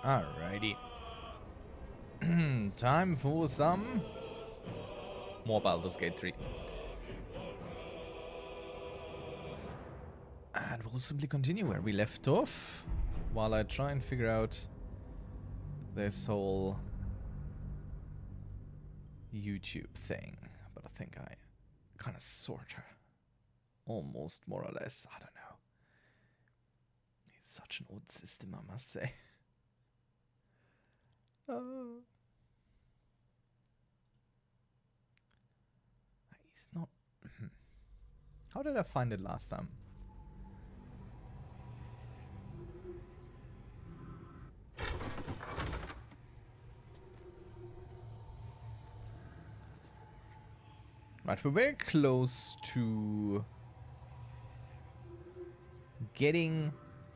Alrighty. Time for some more Baldur's Gate 3. And we'll simply continue where we left off while I try and figure out this whole YouTube thing. But I think I kind of sorta, almost more or less, I don't know. It's such an odd system, I must say. He's not... How did I find it last time? Right, we're very close to getting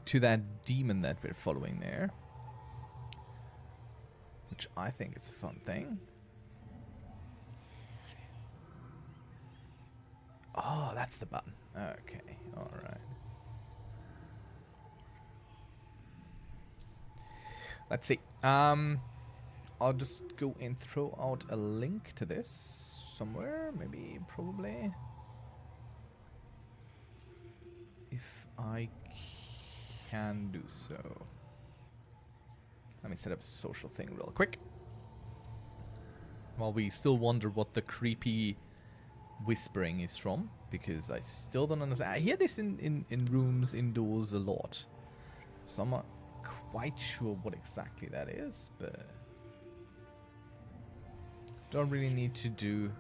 to that demon that we're following there. Which I think is a fun thing. Oh, that's the button. Okay, alright. Let's see. I'll just go and throw out a link to this somewhere. Maybe, probably. If I can do so. Let me set up a social thing real quick. While we still wonder what the creepy whispering is from. Because I still don't understand. I hear this in rooms indoors a lot. So I'm not quite sure what exactly that is. But don't really need to do...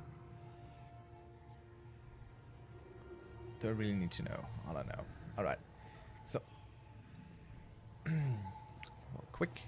Don't really need to know. I don't know. Alright. So... well, quick.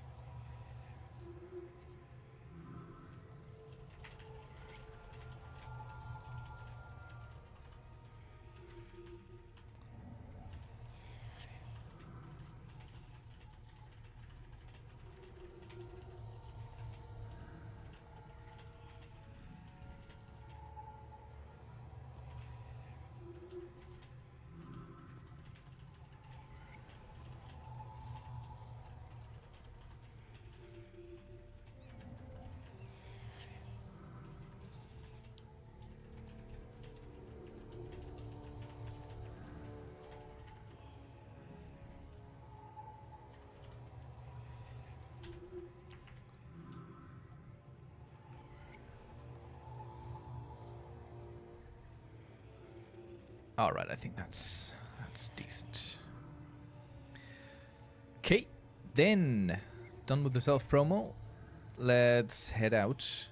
Alright, I think that's decent. Okay, then done with the self-promo. Let's head out.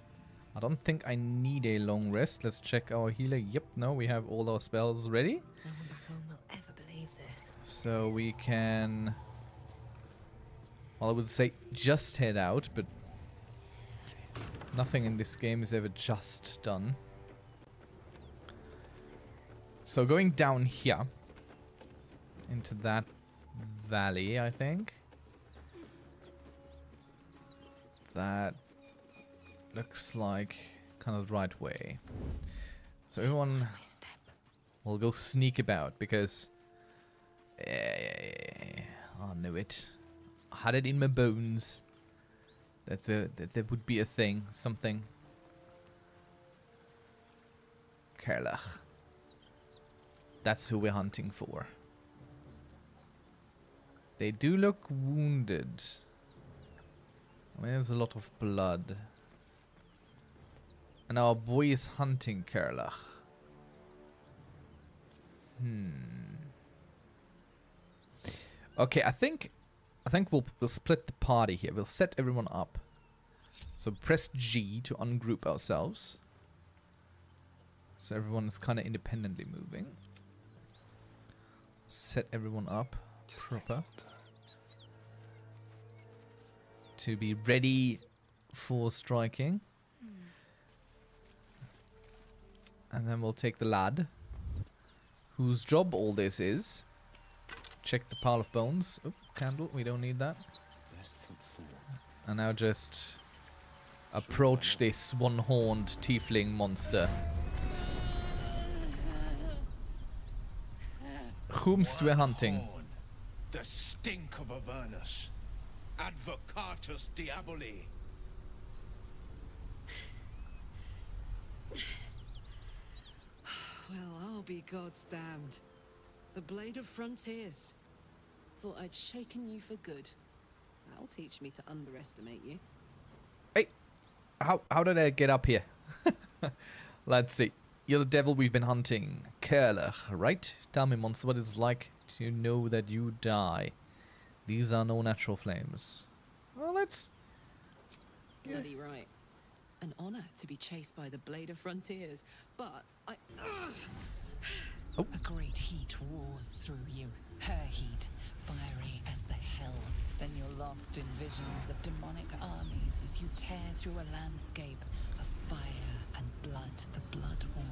I don't think I need a long rest. Let's check our healer. Yep, no, we have all our spells ready. No one back home will ever believe this. So we can... Well, I would say just head out, but nothing in this game is ever just done. So going down here into that valley, I think. That looks like kind of the right way. So everyone will go sneak about because I knew it. I had it in my bones that there would be a thing, something. Kerlach. That's who we're hunting for. They do look wounded. I mean, there's a lot of blood. And our boy is hunting Kerlach. Okay, I think we'll split the party here. We'll set everyone up. So press G to ungroup ourselves. So everyone is kind of independently moving. Set everyone up proper to be ready for striking. And then we'll take the lad whose job all this is. Check the pile of bones. Oh, candle, we don't need that. And now just approach this one-horned tiefling monster. Whomst we're hunting. The stink of Avernus. Advocatus diaboli. Well, I'll be God's damned. The Blade of Frontiers. Thought I'd shaken you for good. That'll teach me to underestimate you. Hey, how did I get up here? Let's see. You're the devil we've been hunting, Kerler, right? Tell me, monster, what it's like to know that you die. These are no natural flames. Well, let's... Bloody right. An honor to be chased by the Blade of Frontiers, but I... Oh. A great heat roars through you. Her heat, fiery as the hells. Then you're lost in visions of demonic armies as you tear through a landscape of fire and blood. The Blood War.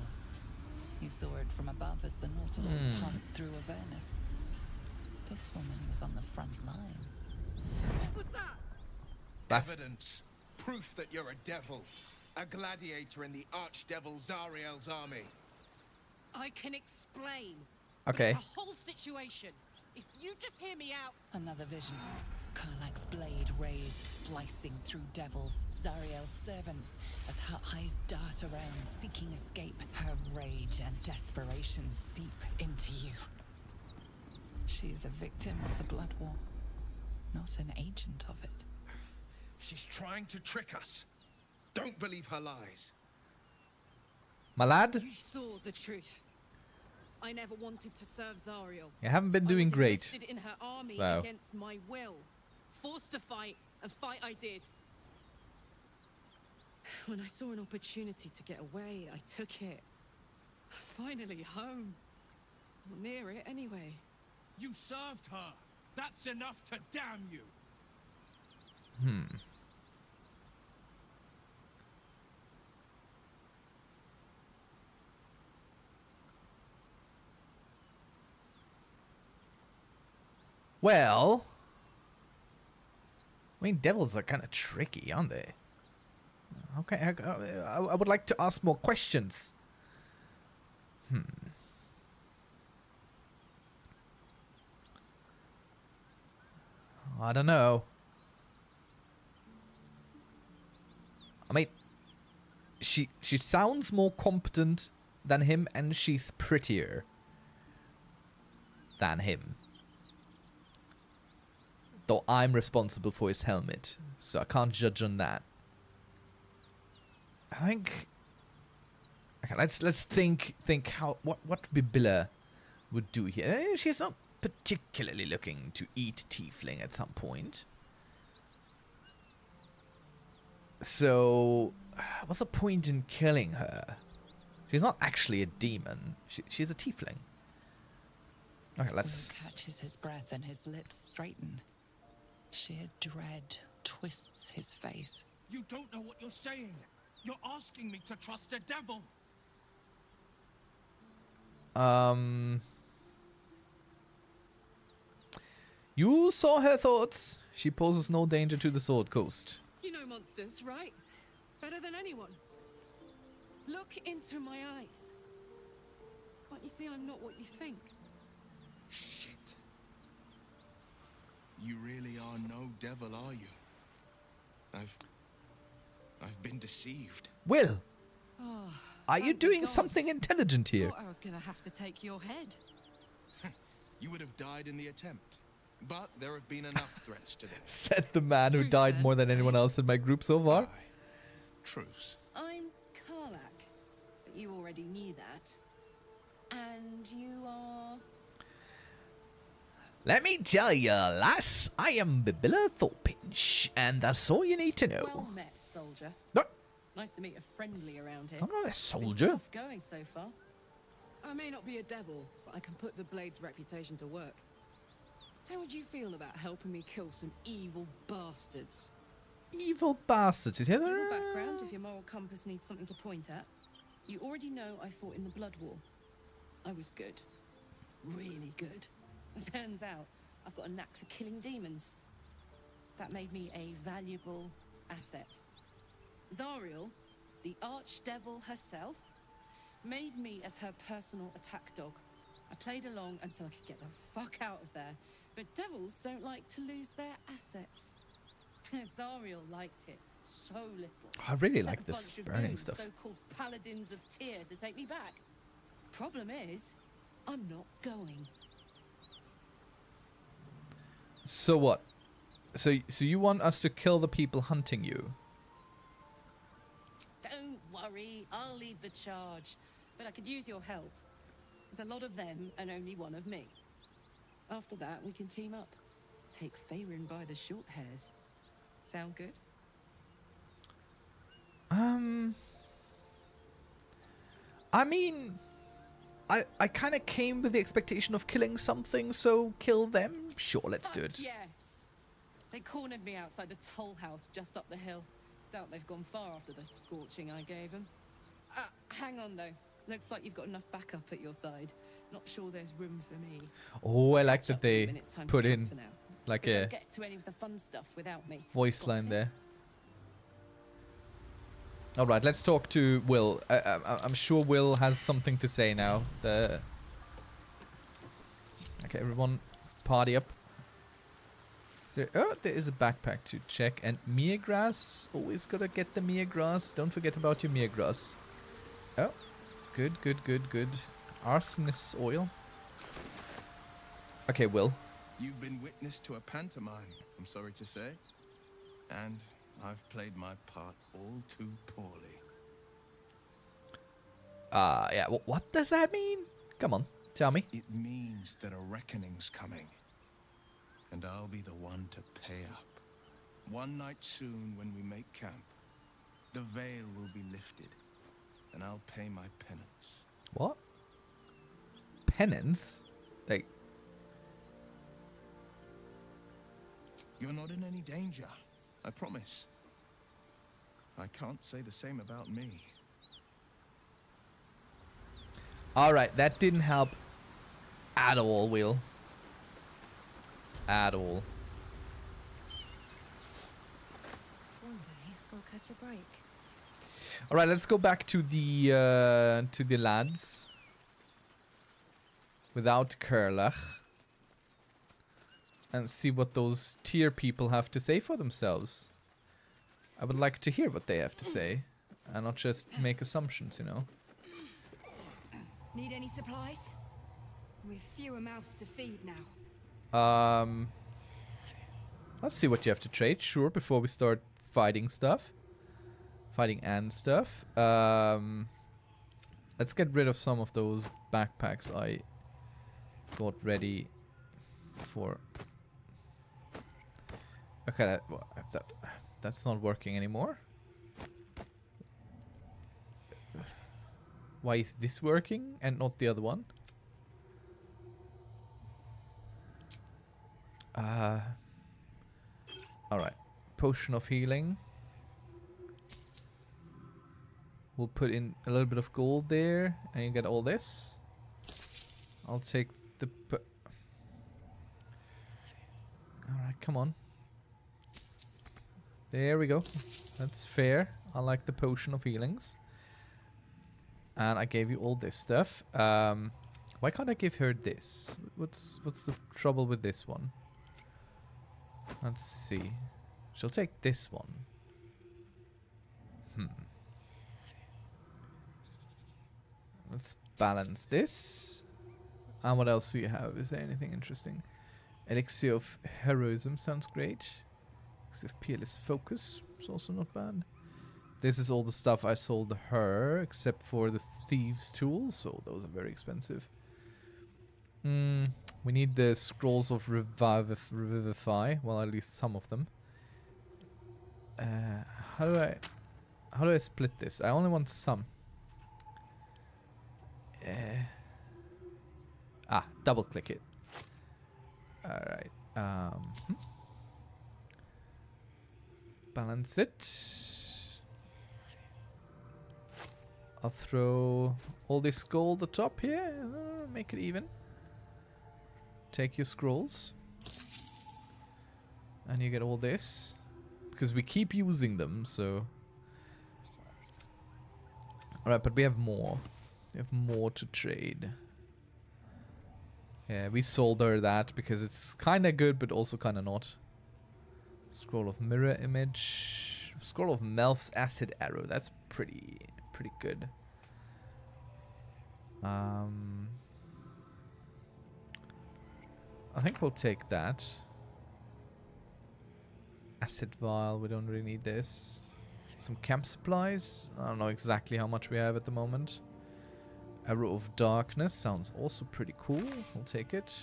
You saw it from above as the Nautilus passed through Avernus. This woman was on the front line. What was that? That's... Evidence. Proof that you're a devil. A gladiator in the archdevil Zariel's army. I can explain. Okay. But it's a whole situation. If you just hear me out... Another vision. Karlach's blade raised, slicing through devils, Zariel's servants, as her eyes dart around, seeking escape. Her rage and desperation seep into you. She is a victim of the Blood War, not an agent of it. She's trying to trick us. Don't believe her lies. My lad, You saw the truth. I never wanted to serve Zariel. you haven't been I doing was great. enlisted in her army So. against my will. Forced to fight, and fight I did. When I saw an opportunity to get away, I took it. Finally home. Or near it, anyway. You served her. That's enough to damn you. Well... I mean, devils are kind of tricky, aren't they? Okay, I would like to ask more questions. I don't know. I mean, she sounds more competent than him, and she's prettier than him. Though I'm responsible for his helmet, so I can't judge on that. I think. Okay, let's think how what Bibilla would do here. She's not particularly looking to eat tiefling at some point. So, what's the point in killing her? She's not actually a demon. She's a tiefling. Okay, let's... Will catches his breath and his lips straighten. Sheer dread twists his face. You don't know what you're saying. You're asking me to trust a devil. You saw her thoughts. She poses no danger to the Sword Coast. You know monsters, right? Better than anyone. Look into my eyes. Can't you see I'm not what you think? Shit. You really are no devil, are you? I've been deceived. Will, Oh, are you thank the doing gods. something intelligent here? Thought I was gonna have to take your head. You would have died in the attempt. But there have been enough threats today. Said the man who Truce, died then. more than anyone else in my group so far. Aye. Truce. I'm Karlach, but you already knew that. And you are... Let me tell you, lass, I am Bibilla Thorpinch, and that's all you need to know. Well met, soldier. No, Nice to meet a friendly around here. I'm not a Been soldier. tough going so far. I may not be a devil, but I can put the Blade's reputation to work. How would you feel about helping me kill some evil bastards? Evil bastards. You hear Little that? background if your moral compass needs something to point at. You already know I fought in the Blood War. I was good. Really good. It turns out I've got a knack for killing demons. That made me a valuable asset. Zariel, the archdevil herself, made me as her personal attack dog. I played along until I could get the fuck out of there. But devils don't like to lose their assets. Zariel liked it so little. I really Sent like a this bunch of burning goons, stuff. so-called paladins of Tyr, to take me back. Problem is, I'm not going. So what? So you want us to kill the people hunting you? Don't worry, I'll lead the charge. But I could use your help. There's a lot of them and only one of me. After that, we can team up. Take Faerun by the short hairs. Sound good? I mean, I kind of came with the expectation of killing something, so kill them? Sure, let's do Fuck it. yes. They cornered me outside the toll house just up the hill. Doubt they've gone far after the scorching I gave them. Hang on though. Looks like you've got enough backup at your side. Not sure there's room for me. Oh, I I'll like catch that up with you they when it's time to put camp in for now. like But a don't get to any of the fun stuff without me. voice Got line it? there. All right, let's talk to Will. I'm sure Will has something to say now. Okay, everyone, party up. There is a backpack to check, and Mia grass. Always gotta get the Mia grass. Don't forget about your Mia grass. Oh, good. Arsonist oil. Okay, Will. You've been witness to a pantomime, I'm sorry to say. And I've played my part all too poorly. Yeah. What does that mean? Come on, tell me. It means that a reckoning's coming. And I'll be the one to pay up. One night soon when we make camp, the veil will be lifted. And I'll pay my penance. What? Penance? Like, You're not in any danger, I promise. I can't say the same about me. alright, that didn't help at all, Will. At all. One day, I'll catch a break. Alright, let's go back to the lads. Without Kurlach. And see what those tier people have to say for themselves. I would like to hear what they have to say. And not just make assumptions, you know. Need any supplies? We've fewer mouths to feed now. Let's see what you have to trade, sure, before we start fighting stuff. Fighting and stuff. Let's get rid of some of those backpacks I got ready for. Okay, that's not working anymore. Why is this working and not the other one? Alright. Potion of healing. We'll put in a little bit of gold there, and you get all this. I'll take the... Alright, come on. There we go. That's fair. I like the potion of healings. And I gave you all this stuff. Why can't I give her this? What's the trouble with this one? Let's see. She'll take this one. Let's balance this. And what else do you have? Is there anything interesting? Elixir of Heroism sounds great. Elixir of Peerless Focus is also not bad. This is all the stuff I sold her, except for the Thieves' Tools, so those are very expensive. We need the Scrolls of Revivify, well, at least some of them. How do I split this? I only want some. Double click it. Alright. Balance it. I'll throw all this gold atop here. Make it even. Take your scrolls. And you get all this. Because we keep using them, so... Alright, but we have more. We have more to trade. Yeah, we sold her that because it's kind of good, but also kind of not. Scroll of mirror image. Scroll of Melf's acid arrow. That's pretty good. I think we'll take that. Acid vial. We don't really need this. Some camp supplies. I don't know exactly how much we have at the moment. Arrow of Darkness sounds also pretty cool. We'll take it.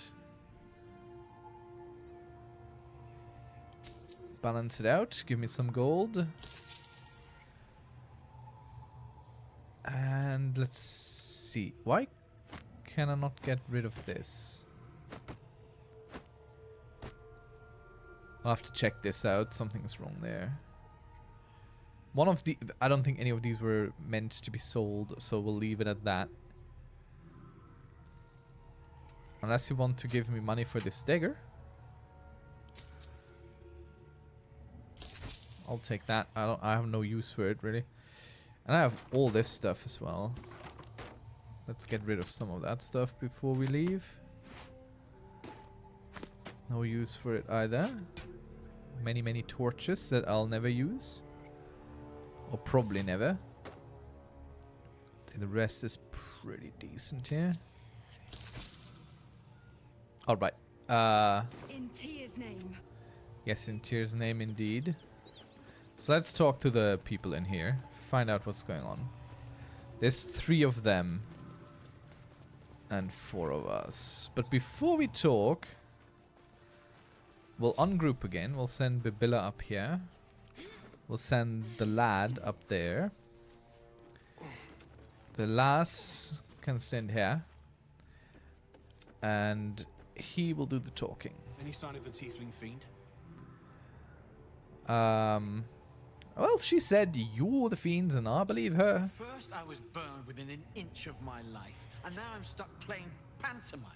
Balance it out. Give me some gold. And let's see. Why can I not get rid of this? I'll have to check this out. Something's wrong there. One of the... I don't think any of these were meant to be sold, so we'll leave it at that. Unless you want to give me money for this dagger. I'll take that. I have no use for it, really. And I have all this stuff as well. Let's get rid of some of that stuff before we leave. No use for it either. Many torches that I'll never use. Or probably never. See, the rest is pretty decent here. Alright. In Tyr's name. Yes, in Tyr's name indeed. So let's talk to the people in here. Find out what's going on. There's 3 of them. And 4 of us. But before we talk... We'll ungroup again. We'll send Babilla up here. We'll send the lad up there. The lass can send here. And he will do the talking. Any sign of the tiefling fiend? Well, she said you're the fiends and I believe her. First I was burned within an inch of my life, and now I'm stuck playing pantomime.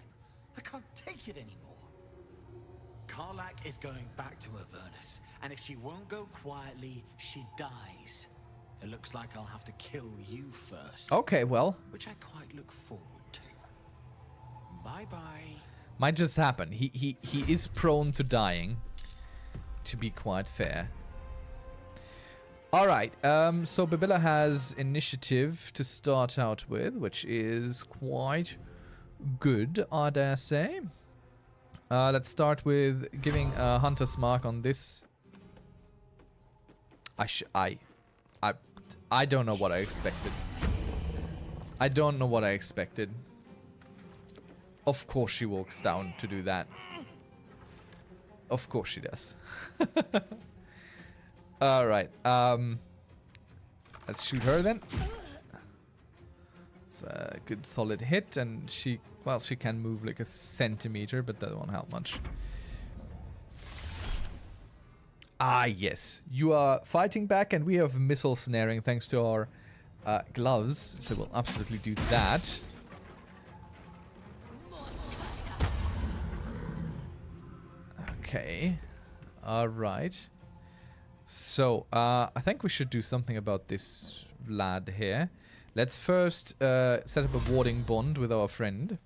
I can't take it anymore. Karlak is going back to Avernus, and if she won't go quietly, she dies. It looks like I'll have to kill you first. Okay, well. Which I quite look forward to. Bye-bye. Might just happen. He is prone to dying, to be quite fair. Alright, so Babilla has initiative to start out with, which is quite good, I dare say. Let's start with giving a hunter's mark on this. I don't know what I expected. I don't know what I expected. Of course she walks down to do that. Of course she does. Alright, let's shoot her then. It's a good solid hit, and she, well, she can move like a centimeter, but that won't help much. Ah, yes. You are fighting back, and we have missile snaring thanks to our gloves, so we'll absolutely do that. Okay. Alright. So, I think we should do something about this lad here. Let's first set up a warding bond with our friend.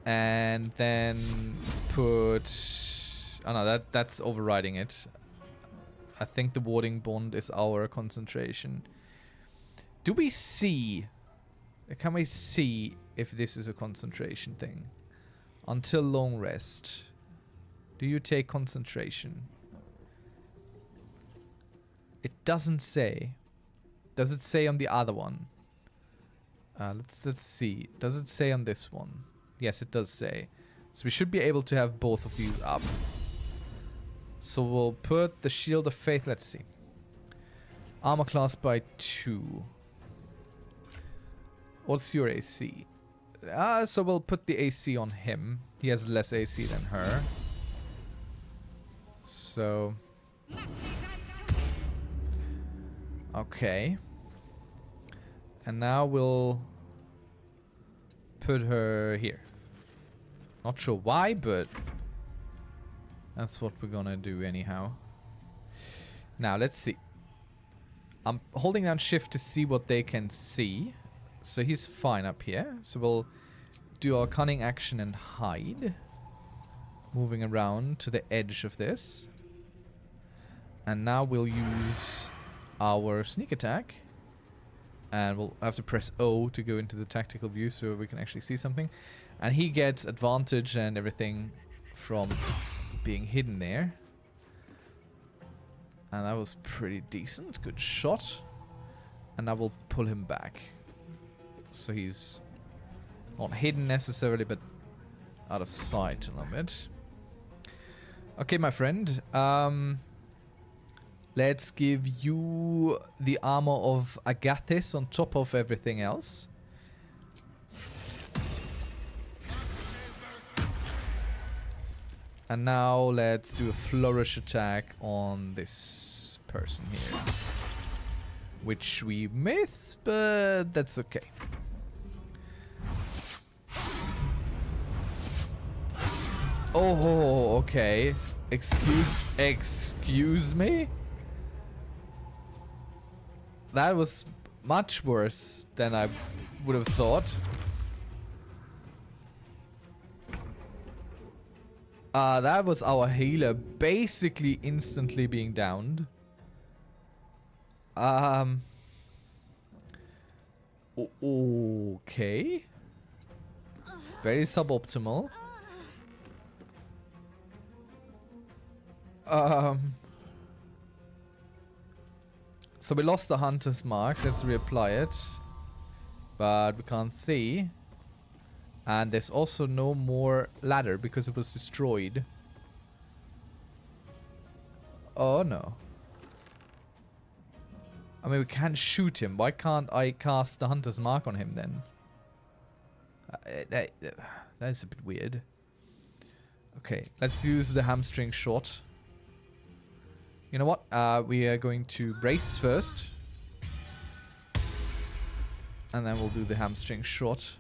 And then put... Oh no, that's overriding it. I think the warding bond is our concentration. Do we see... Can we see if this is a concentration thing? Until long rest. Do you take concentration? It doesn't say. Does it say on the other one? Let's see. Does it say on this one? Yes, it does say. So we should be able to have both of these up. So we'll put the Shield of Faith. Let's see. Armor class by 2. What's your AC? So we'll put the AC on him. He has less AC than her. So... Okay. And now we'll put her here. Not sure why, but that's what we're gonna do anyhow. Now, let's see. I'm holding down shift to see what they can see. So he's fine up here. So we'll do our cunning action and hide. moving around to the edge of this. And now we'll use our sneak attack. And we'll have to press O to go into the tactical view so we can actually see something. And he gets advantage and everything from being hidden there. And that was pretty decent. Good shot. And I will pull him back. So he's not hidden necessarily, but out of sight a little bit. Okay, my friend. Let's give you the armor of Agathis on top of everything else. And now let's do a flourish attack on this person here. Which we missed, but that's okay. Oh, okay. Excuse me? That was much worse than I would have thought. That was our healer basically instantly being downed. Okay. Very suboptimal. So we lost the hunter's mark. Let's reapply it. But we can't see. And there's also no more ladder because it was destroyed. Oh no. I mean, we can't shoot him. Why can't I cast the hunter's mark on him then? That's a bit weird. Okay, let's use the hamstring shot. You know what? We are going to brace first. And then we'll do the hamstring shot.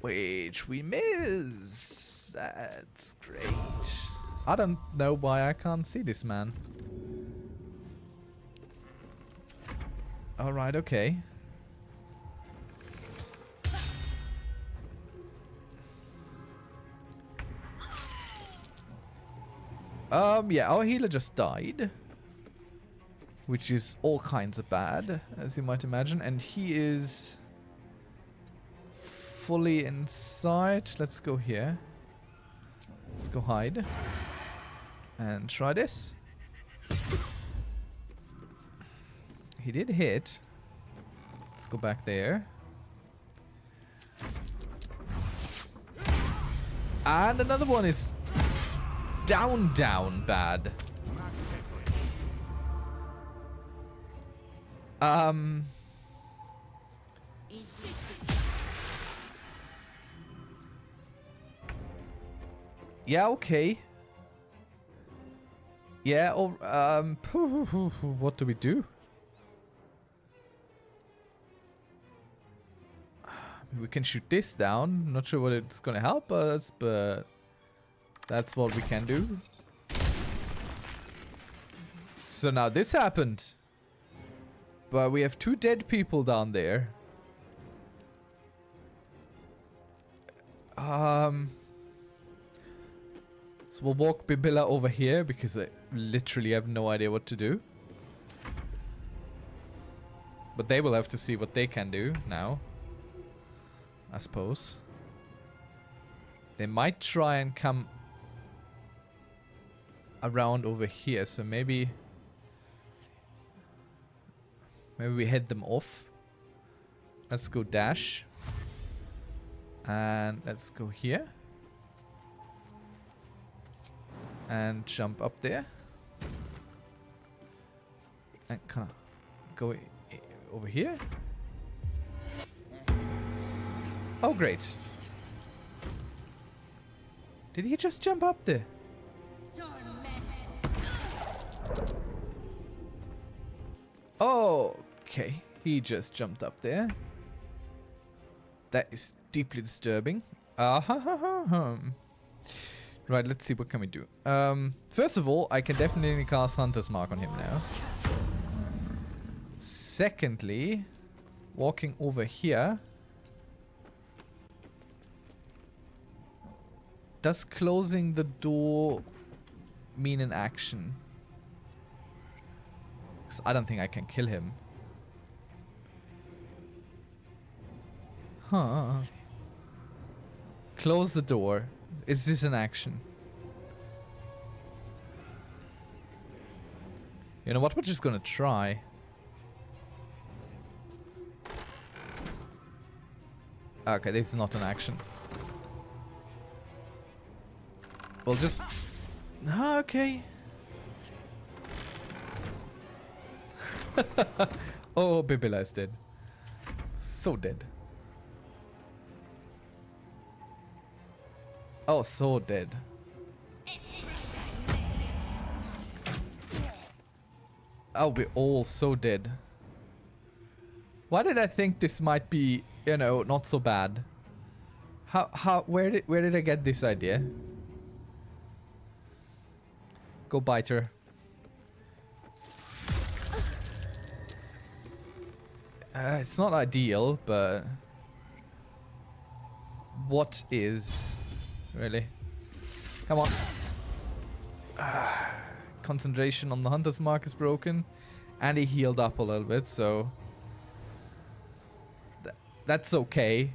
Which we miss. That's great. I don't know why I can't see this man. Alright, okay. Yeah, our healer just died. Which is all kinds of bad, as you might imagine. And he is fully inside. Let's go here. Let's go hide. And try this. He did hit. Let's go back there. And another one is down bad. Yeah, okay. Yeah, or what do we do? We can shoot this down. Not sure what it's gonna help us, but that's what we can do. So now this happened. But we have 2 dead people down there. So we'll walk Bibilla over here because I literally have no idea what to do. But they will have to see what they can do now. I suppose. They might try and come around over here, so maybe we head them off. Let's go dash. And let's go here. And jump up there. And kind of go over here. Oh, great. Did he just jump up there? Oh, okay. He just jumped up there. That is deeply disturbing. Right, let's see, what can we do? First of all, I can definitely cast Hunter's Mark on him now. Secondly, walking over here. Does closing the door mean an action? 'Cause I don't think I can kill him. Huh. Close the door. Is this an action? You know what? We're just gonna try. Okay, this is not an action. We'll just... Okay. Oh, Bibila is dead. So dead. Oh, so dead. Oh, we're all so dead. Why did I think this might be, you know, not so bad? Where did I get this idea? Go bite her. It's not ideal, but what is really? Come on. Concentration on the hunter's mark is broken, and he healed up a little bit, so that's okay.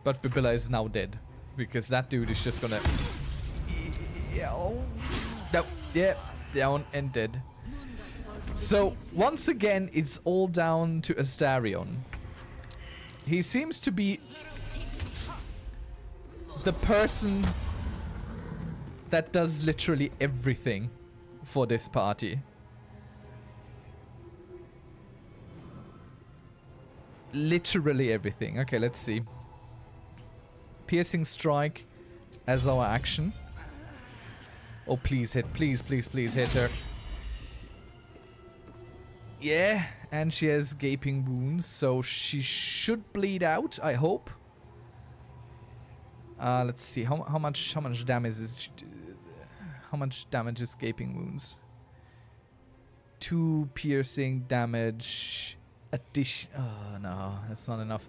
But Bibila is now dead because that dude is just gonna. No, yeah, down and dead. So once again, it's all down to Astarion. He seems to be the person that does literally everything for this party. Literally everything. Okay, let's see. Piercing strike as our action. Oh, please hit. Please, please, please hit her. Yeah, and she has gaping wounds, so she should bleed out, I hope. Let's see. How much damage is... How much damage is gaping wounds? 2 piercing damage. Addition. Oh, no. That's not enough.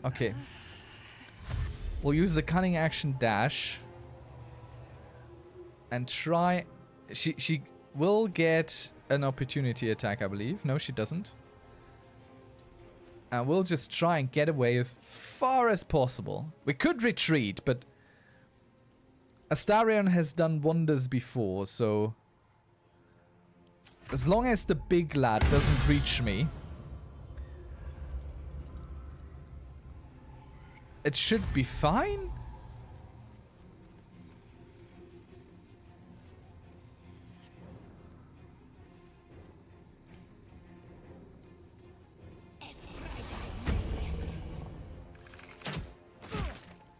Okay. We'll use the cunning action dash. And try... She will get an opportunity attack, I believe. No, she doesn't. And we'll just try and get away as far as possible. We could retreat, but Astarion has done wonders before, so as long as the big lad doesn't reach me, it should be fine.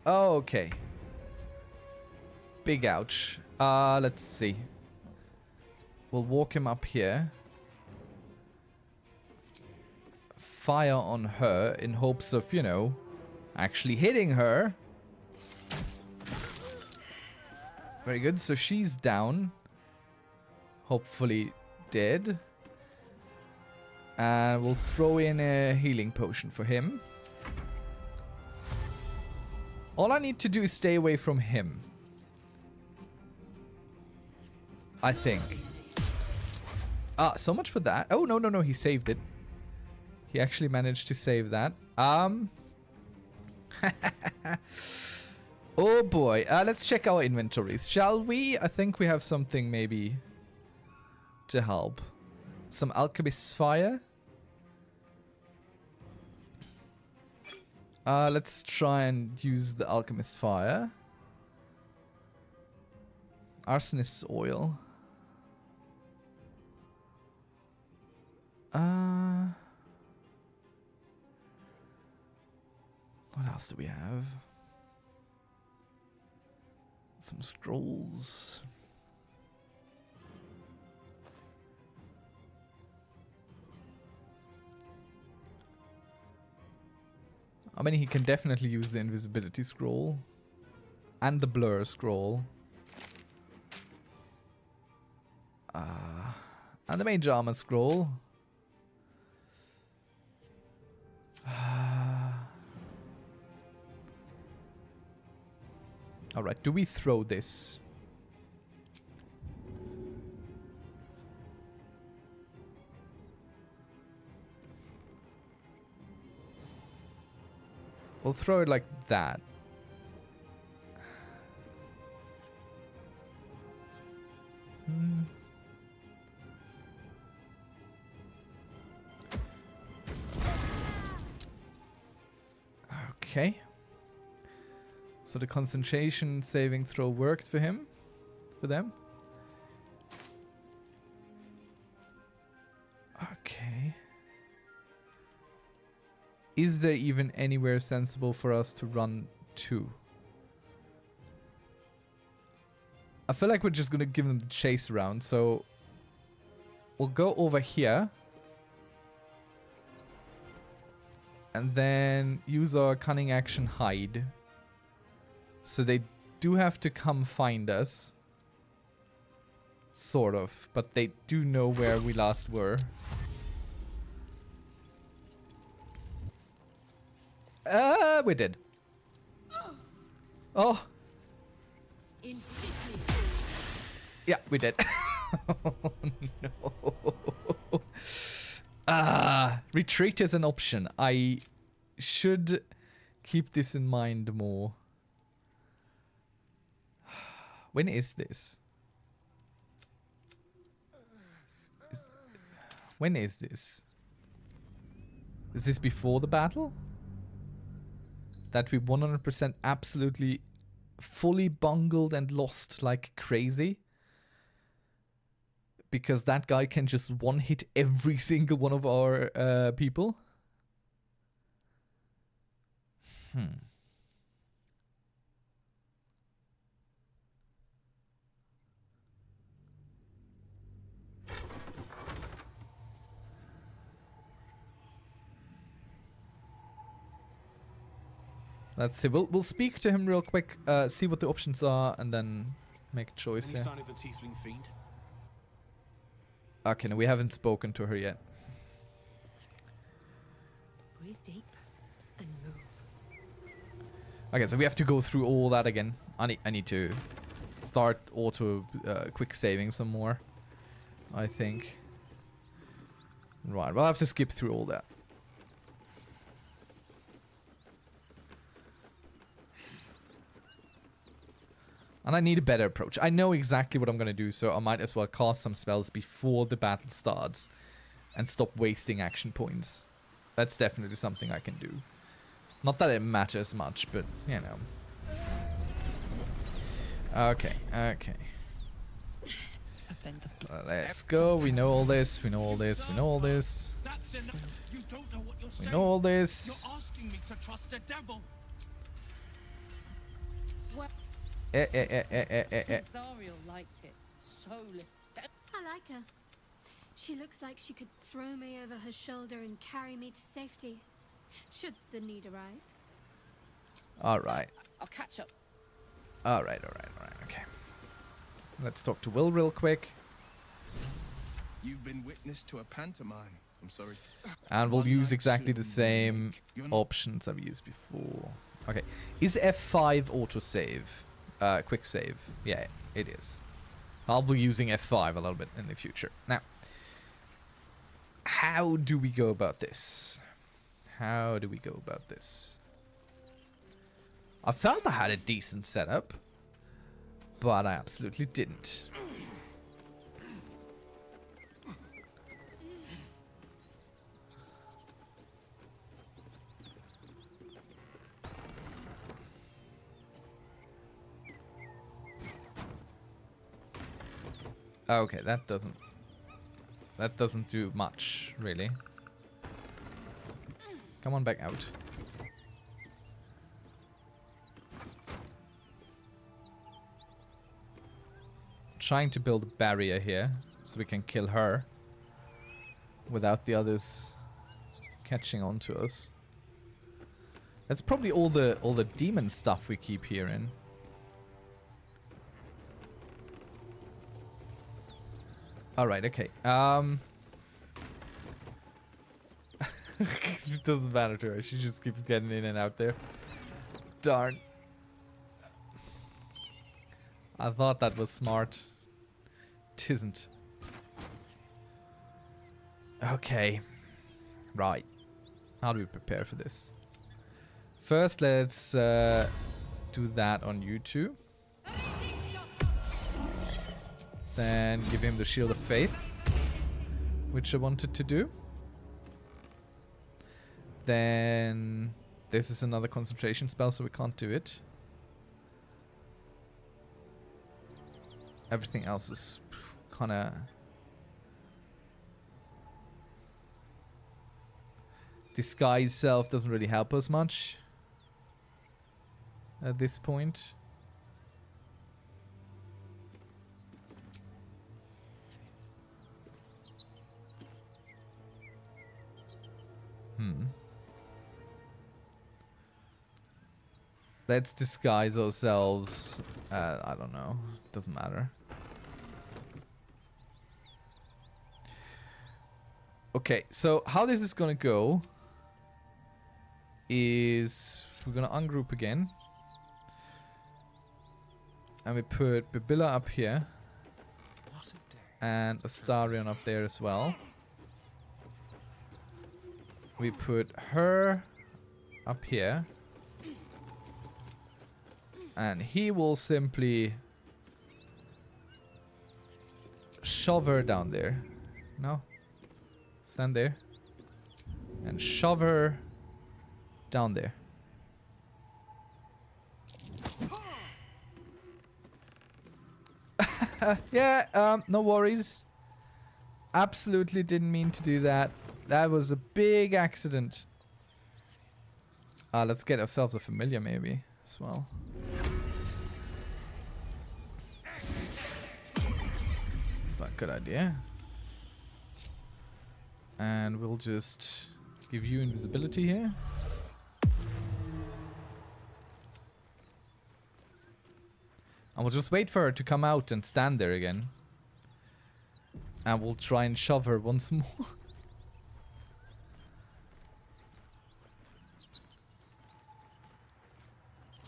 Okay. Big ouch. Let's see. We'll walk him up here. Fire on her in hopes of, you know, actually hitting her. Very good. So she's down. Hopefully dead. And we'll throw in a healing potion for him. All I need to do is stay away from him. I think. So much for that. Oh, no, no, no. He saved it. He actually managed to save that. Oh, boy. Let's check our inventories, shall we? I think we have something maybe to help. Some alchemist's fire. Let's try and use the alchemist's fire. Arsonist's oil. What else do we have? Some scrolls. I mean, he can definitely use the invisibility scroll. And the blur scroll. And the mage armor scroll. Alright, do we throw this? We'll throw it like that. Hmm. Okay. So the concentration saving throw worked for him? For them? Okay. Is there even anywhere sensible for us to run to? I feel like we're just gonna give them the chase around, so we'll go over here. And then use our cunning action hide. So they do have to come find us. Sort of, but they do know where we last were. We did. Oh. Yeah, we did. Oh, no. Retreat is an option. I should keep this in mind more. When is this? When is this? Is this before the battle? That we 100% absolutely fully bungled and lost like crazy? Because that guy can just one-hit every single one of our people? Let's see. We'll speak to him real quick, see what the options are, and then make a choice. Any Yeah. sign of the tiefling fiend? Okay, no, we haven't spoken to her yet. Breathe deep and move. Okay, so we have to go through all that again. I need to start auto quick saving some more, I think. Right, we'll have to skip through all that. And I need a better approach. I know exactly what I'm going to do, so I might as well cast some spells before the battle starts and stop wasting action points. That's definitely something I can do. Not that it matters much, but, you know. Okay, okay. Let's go. We know all this. We know all this. We know all this. That's enough. You don't know what you're We saying. know all this. You're asking me to trust a devil. Zariel liked it. So I like her. She looks like she could throw me over her shoulder and carry me to safety, should the need arise. Alright. I'll catch up. Alright, okay. Let's talk to Will real quick. You've been witness to a pantomime. I'm sorry. And we'll One use night exactly the soon when we same wake, you're not- options I've used before. Okay. Is F5 autosave? Quick save. Yeah, it is. I'll be using F5 a little bit in the future. Now, how do we go about this? How do we go about this? I felt I had a decent setup, but I absolutely didn't. Okay, that doesn't do much, really. Come on back out. Trying to build a barrier here so we can kill her without the others catching on to us. That's probably all the demon stuff we keep hearing. Alright, okay. It doesn't matter to her. She just keeps getting in and out there. Darn. I thought that was smart. Tisn't. Okay. Right. How do we prepare for this? First, let's do that on you two. Then give him the Shield of Faith, which I wanted to do. Then this is another concentration spell, so we can't do it. Everything else is kind of... Disguise self doesn't really help us much at this point. Let's disguise ourselves. I don't know. Doesn't matter. Okay, so how this is gonna go is we're gonna ungroup again. And we put Babilla up here. And Astarion up there as well. We put her up here. And he will simply shove her down there. No? Stand there. And shove her down there. Yeah, no worries. Absolutely didn't mean to do that. That was a big accident. Let's get ourselves a familiar maybe as well. That's not a good idea. And we'll just give you invisibility here. And we'll just wait for her to come out and stand there again. And we'll try and shove her once more.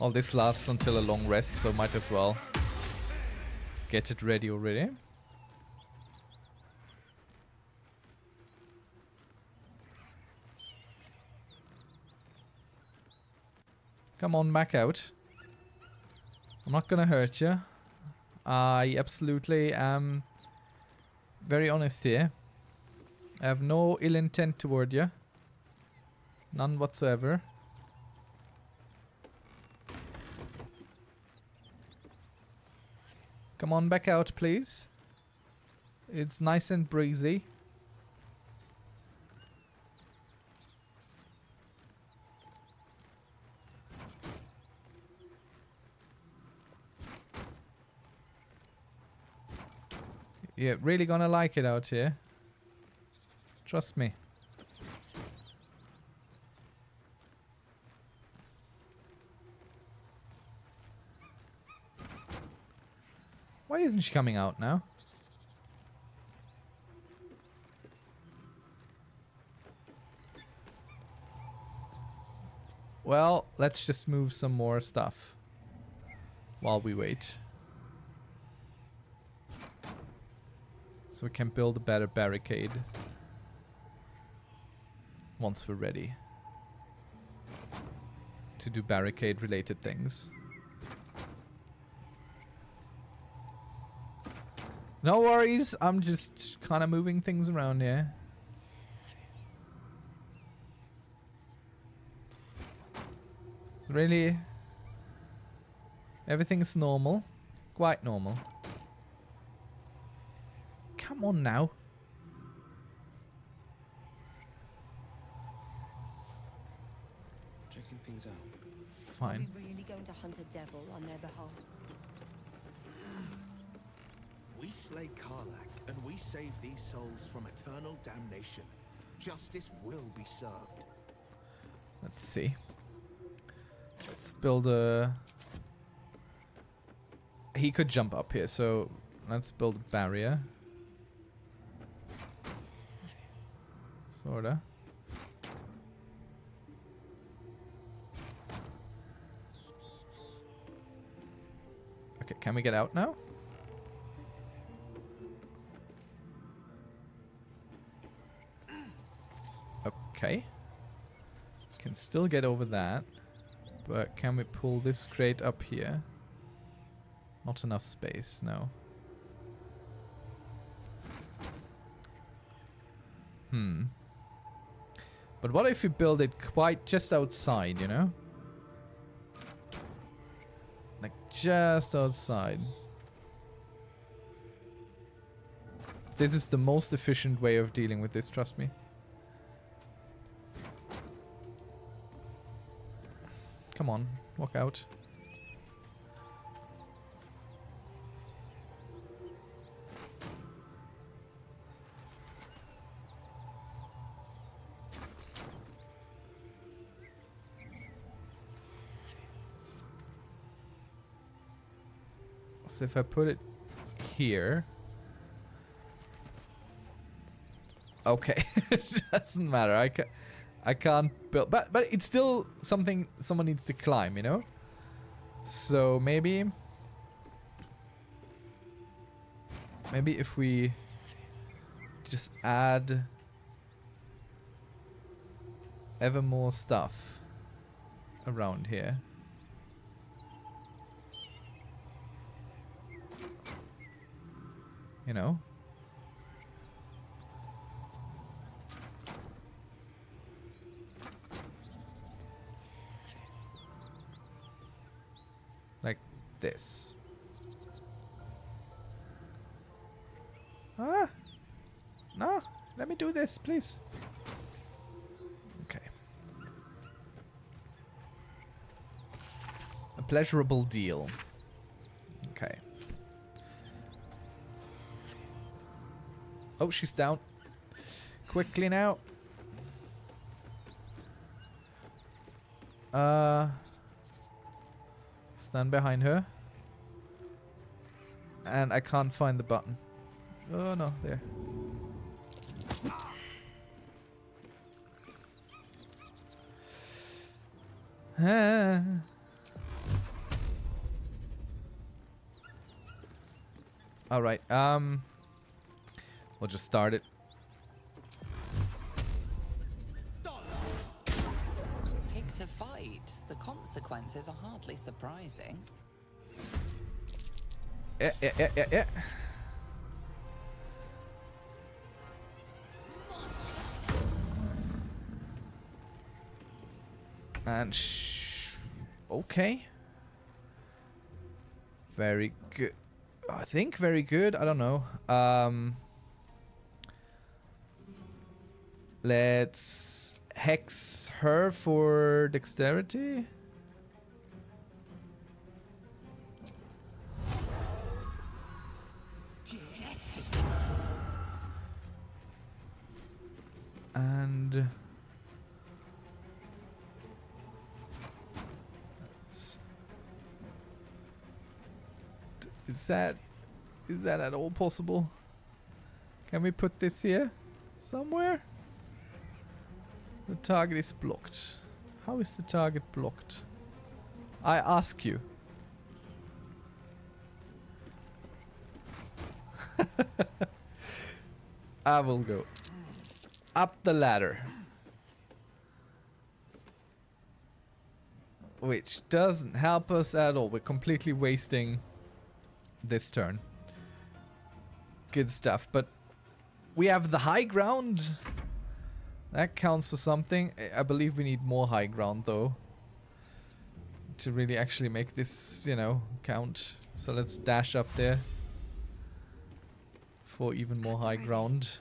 All this lasts until a long rest, so might as well get it ready already. Come on back out. I'm not gonna hurt you. I absolutely am very honest here. I have no ill intent toward you. None whatsoever. Come on back out, please. It's nice and breezy. You're really gonna like it out here. Trust me. Why isn't she coming out now? Well, let's just move some more stuff while we wait. So we can build a better barricade once we're ready to do barricade related things. No worries, I'm just kind of moving things around here. Really, everything's normal, quite normal. Come on now. Checking things out. Fine. Are we really going to hunt a devil on their behalf? We slay Karlak, and we save these souls from eternal damnation. Justice will be served. Let's see. Let's build a... He could jump up here, so let's build a barrier. Sorta. Okay, can we get out now? Okay. Can still get over that. But can we pull this crate up here? Not enough space, no. But what if we build it quite just outside, you know? Like just outside. This is the most efficient way of dealing with this, trust me. Come on, walk out. So if I put it here. Okay, it doesn't matter. I can't build, but it's still something someone needs to climb, you know? So maybe if we just add ever more stuff around here. You know? Like this. Ah! No! Let me do this, please. Okay. A pleasurable deal. Okay. Oh, she's down. Quickly now. Stand behind her. And I can't find the button. Oh no, there. Alright, we'll just start it. Picks a fight. The consequences are hardly surprising. Yeah. And okay. Very good. I think very good. I don't know. Let's hex her for dexterity. And is that at all possible? Can we put this here somewhere? The target is blocked. How is the target blocked? I ask you. I will go up the ladder. Which doesn't help us at all. We're completely wasting this turn. Good stuff. But we have the high ground. That counts for something. I believe we need more high ground though. To really actually make this, you know, count. So let's dash up there. For even more high ground.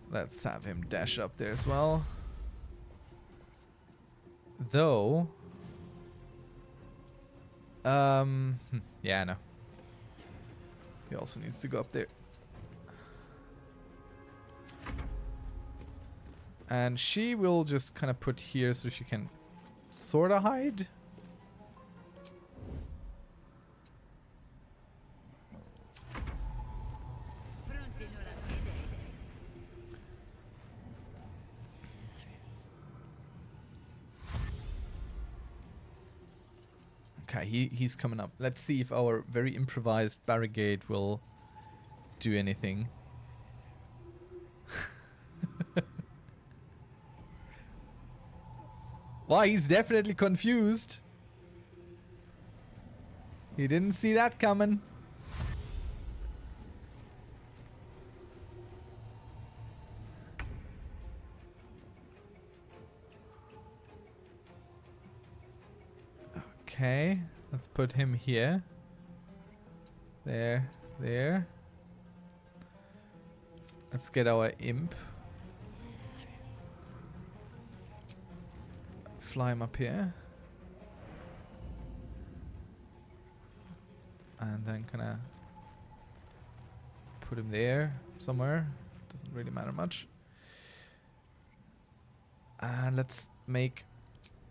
Let's have him dash up there as well. Though... yeah, no. He also needs to go up there. And she will just kind of put here so she can sort of hide. Okay, he's coming up. Let's see if our very improvised barricade will do anything. Why, he's definitely confused. He didn't see that coming. Okay, let's put him here. There, there. Let's get our imp. Fly him up here. And then kinda put him there somewhere. Doesn't really matter much. And let's make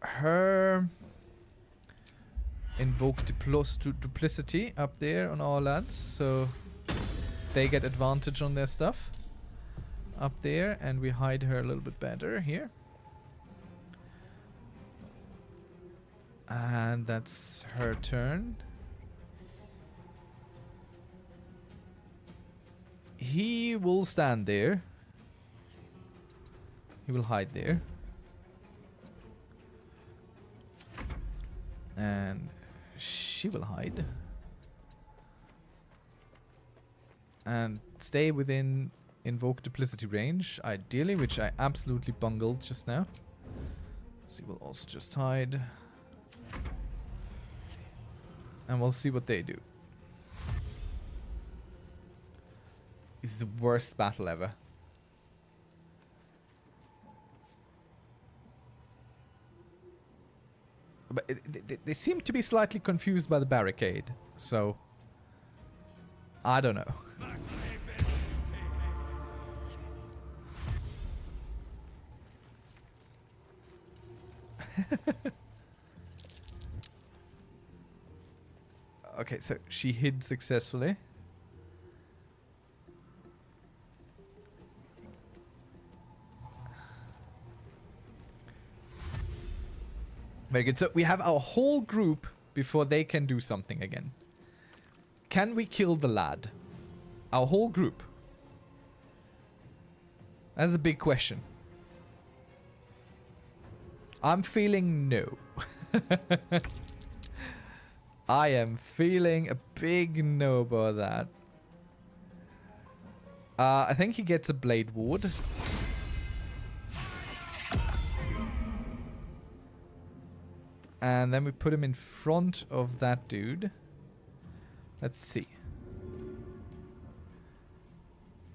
her invoke duplicity up there on our lads, so they get advantage on their stuff up there, and we hide her a little bit better here. And that's her turn. He will stand there. He will hide there. And she will hide. And stay within invoke duplicity range, ideally, which I absolutely bungled just now. So he will also just hide. And we'll see what they do. It's the worst battle ever. But they seem to be slightly confused by the barricade, so I don't know. Okay, so she hid successfully. Very good. So we have our whole group before they can do something again. Can we kill the lad? Our whole group? That's a big question. I'm feeling no. I am feeling a big no about that. I think he gets a blade ward. And then we put him in front of that dude. Let's see.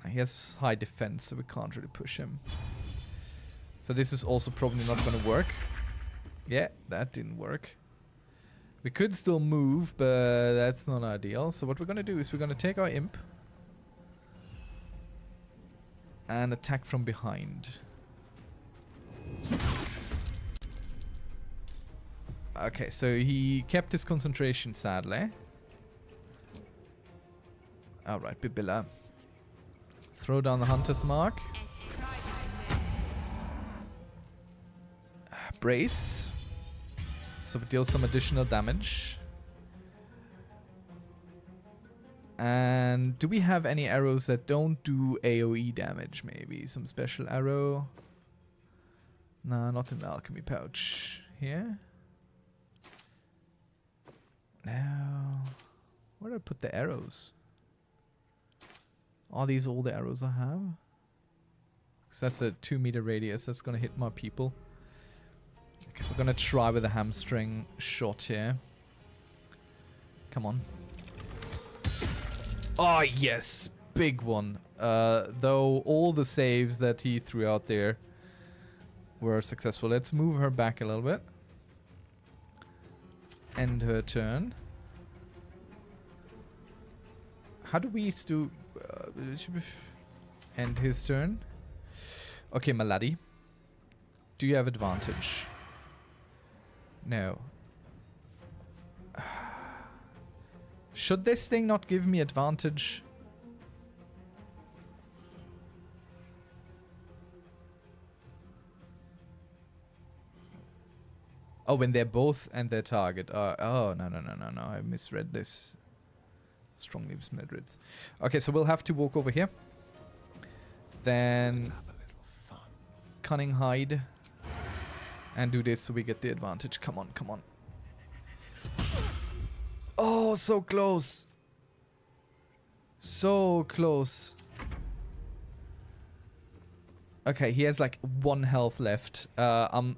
He has high defense, so we can't really push him. So this is also probably not going to work. Yeah, that didn't work. We could still move, but that's not ideal. So what we're going to do is we're going to take our imp and attack from behind. Okay, so he kept his concentration, sadly. Alright, Bibilla. Throw down the Hunter's Mark. Brace. So we deal some additional damage. And do we have any arrows that don't do AoE damage, maybe? Some special arrow? Nah, not in the alchemy pouch. Here? Now, where did I put the arrows? Are these all the arrows I have? Because that's a 2-meter radius. That's going to hit my people. Okay, we're going to try with a hamstring shot here. Come on. Oh, yes. Big one. Though all the saves that he threw out there were successful. Let's move her back a little bit. End her turn. How do we do... end his turn. Okay, my laddie. Do you have advantage? No. Should this thing not give me advantage? Oh, when they're both and their target. Oh, no. I misread this. Strongly misread it. Okay, so we'll have to walk over here. Then Have a little fun. cunning hide. And do this so we get the advantage. Come on, come on. Oh, so close. So close. Okay, he has like 1 health left. I'm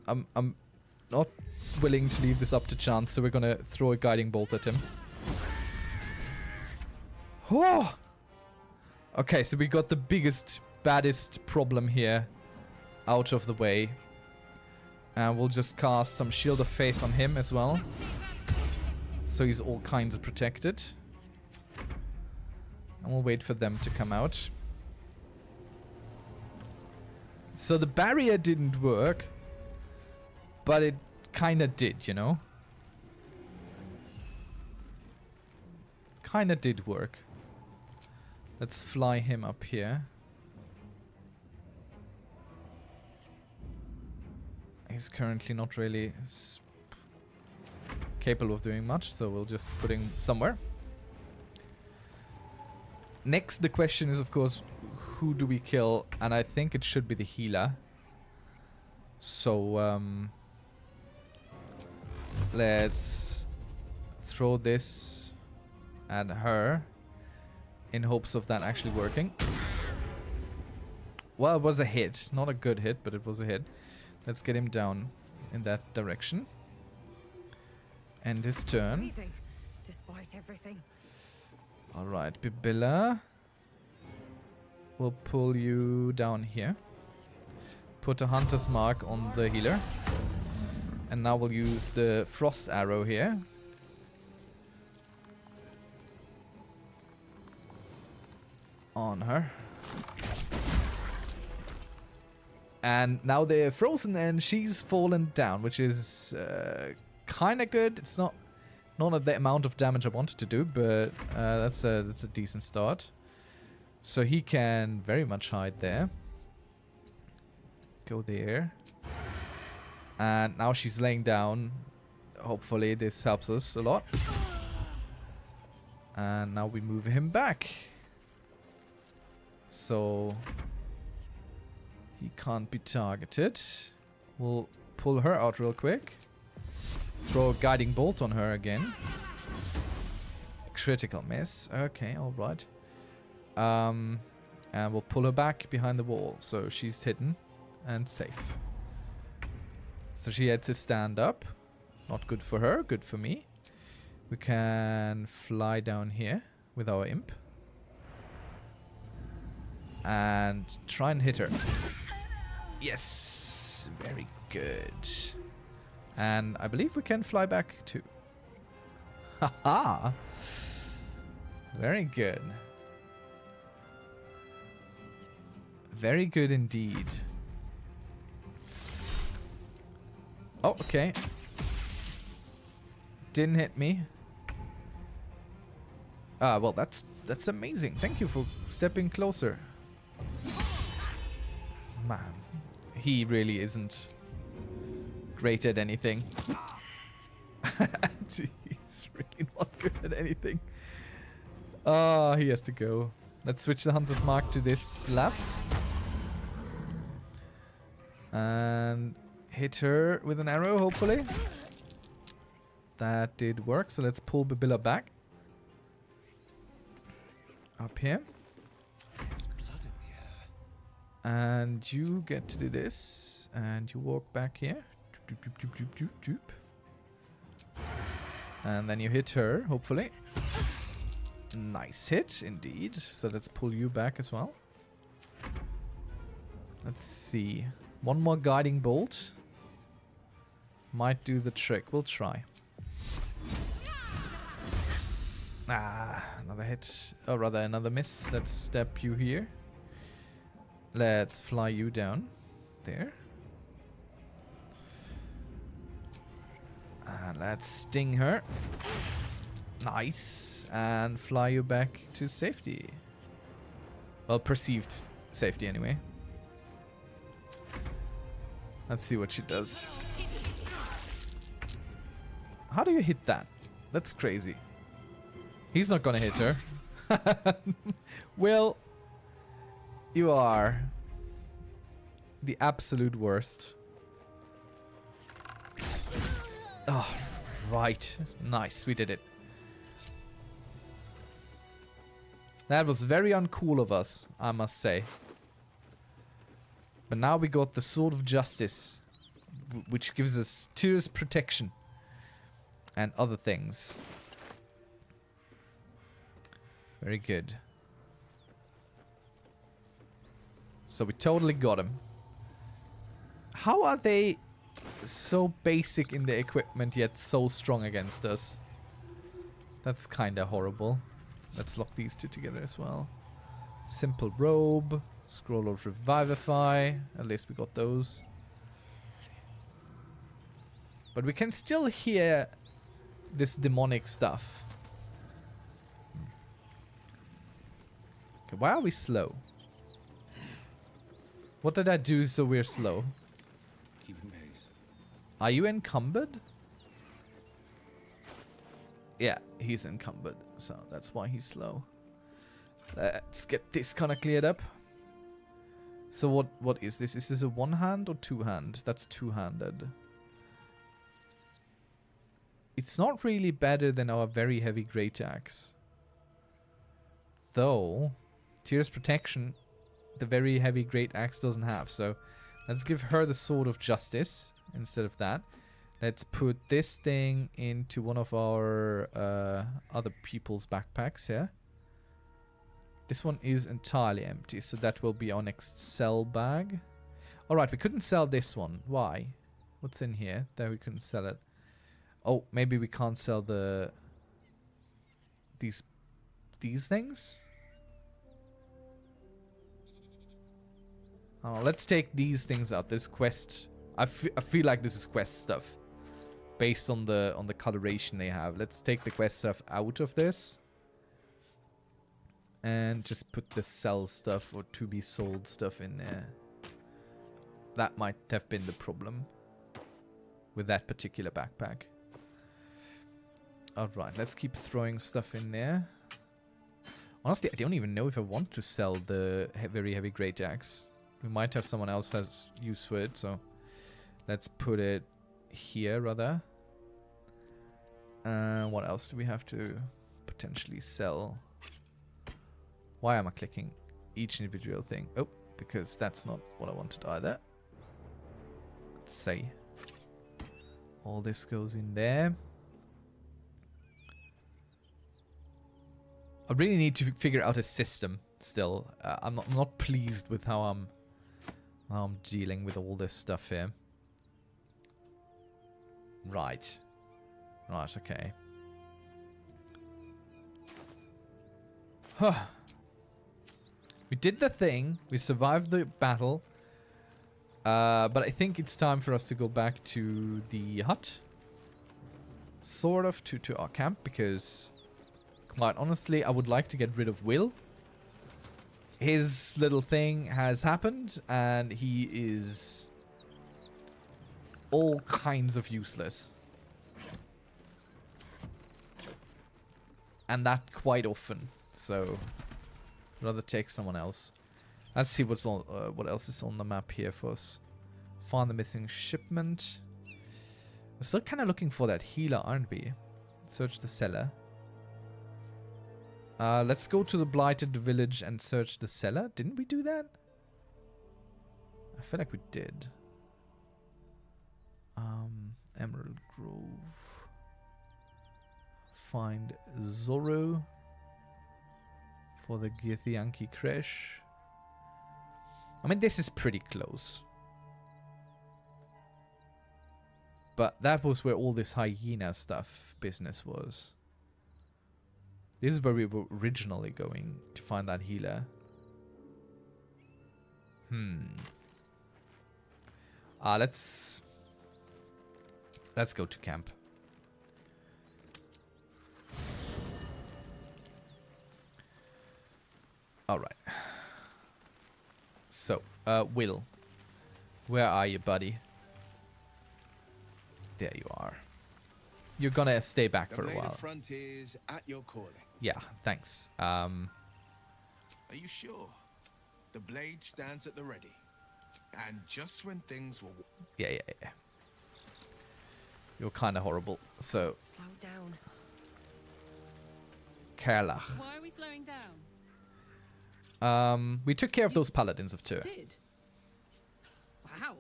not willing to leave this up to chance, so we're gonna throw a guiding bolt at him. Oh! Okay, so we got the biggest, baddest problem here out of the way. And we'll just cast some Shield of Faith on him as well. So he's all kinds of protected. And we'll wait for them to come out. So the barrier didn't work. But it kinda did, you know? Kinda did work. Let's fly him up here. He's currently not really capable of doing much, so we'll just put him somewhere. Next, the question is, of course, who do we kill? And I think it should be the healer. So, let's throw this at her in hopes of that actually working. Well, it was a hit. Not a good hit, but it was a hit. Let's get him down in that direction. End his turn. Breathing, despite everything. Alright, Bibilla. We'll pull you down here. Put a hunter's mark on the healer. And now we'll use the frost arrow here. On her. And now they're frozen and she's fallen down, which is kind of good. It's not at the amount of damage I wanted to do, but that's a decent start. So he can very much hide there. Go there. And now she's laying down. Hopefully this helps us a lot. And now we move him back. So he can't be targeted. We'll pull her out real quick. Throw a guiding bolt on her again. Critical miss. Okay, alright. And we'll pull her back behind the wall. So she's hidden and safe. So she had to stand up. Not good for her, good for me. We can fly down here with our imp. And try and hit her. Yes! Very good. And I believe we can fly back too. Haha! Very good. Very good indeed. Oh, okay. Didn't hit me. Ah, well, that's amazing. Thank you for stepping closer. Man, he really isn't great at anything. He's really not good at anything. Ah, he has to go. Let's switch the Hunter's Mark to this lass. And hit her with an arrow, hopefully. That did work, so let's pull Babilla back. Up here. There's blood in the air. And you get to do this. And you walk back here. Doop, doop, doop, doop, doop, doop. And then you hit her, hopefully. Nice hit, indeed. So let's pull you back as well. Let's see. One more guiding bolt. Might do the trick. We'll try. Ah, another hit. Or rather, another miss. Let's step you here. Let's fly you down. There. And let's sting her. Nice. And fly you back to safety. Well, perceived safety anyway. Let's see what she does. How do you hit that? That's crazy. He's not gonna hit her. Will, you are the absolute worst. Oh, right. Nice, we did it. That was very uncool of us, I must say. But now we got the Sword of Justice, which gives us Tyr's protection and other things. Very good. So we totally got him. How are they so basic in the equipment yet so strong against us? That's kinda horrible. Let's lock these two together as well. Simple robe. Scroll of Revivify. At least we got those. But we can still hear this demonic stuff. Okay, why are we slow? What did I do so we're slow? Keeping pace. Are you encumbered? Yeah, he's encumbered, so that's why he's slow. Let's get this kind of cleared up. So what is this? Is this a one-hand or two-hand? That's two-handed. It's not really better than our very heavy great axe. Though, Tyr's protection, the very heavy great axe doesn't have. So let's give her the Sword of Justice instead of that. Let's put this thing into one of our other people's backpacks here. This one is entirely empty, so that will be our next sell bag. Alright, we couldn't sell this one. Why? What's in here? There, we couldn't sell it. Oh, maybe we can't sell the... These things? Oh, let's take these things out. This quest... I feel like this is quest stuff. Based on the coloration they have. Let's take the quest stuff out of this. And just put the sell stuff or to be sold stuff in there. That might have been the problem. With that particular backpack. Alright, let's keep throwing stuff in there. Honestly, I don't even know if I want to sell the very heavy great axe. We might have someone else has use for it, so... Let's put it here, rather. What else do we have to potentially sell? Why am I clicking each individual thing? Oh, because that's not what I wanted either. Let's say all this goes in there. I really need to figure out a system still. I'm not pleased with how I'm dealing with all this stuff here. Right. Right, okay. Huh. We did the thing. We survived the battle. But I think it's time for us to go back to the hut. Sort of to our camp, because quite honestly, I would like to get rid of Will. His little thing has happened, and he is all kinds of useless. And that quite often. So, I'd rather take someone else. Let's see what's on, what else is on the map here for us. Find the missing shipment. We're still kind of looking for that healer, aren't we? Search the cellar. Let's go to the blighted village and search the cellar. Didn't we do that? I feel like we did. Emerald Grove. Find Zorro for the Githyanki Crash. I mean, this is pretty close. But that was where all this hyena stuff business was. This is where we were originally going to find that healer. Let's go to camp. All right. So, Will, where are you, buddy? There you are. you're gonna stay back The for a blade while. of frontiers at your calling. Yeah, thanks. Are you sure? The blade stands at the ready. And just when things were... Yeah. You're kind of horrible. So, Slow down. Kerlach. Why are we slowing down? We took care of those paladins of Tyr. Did? Wow.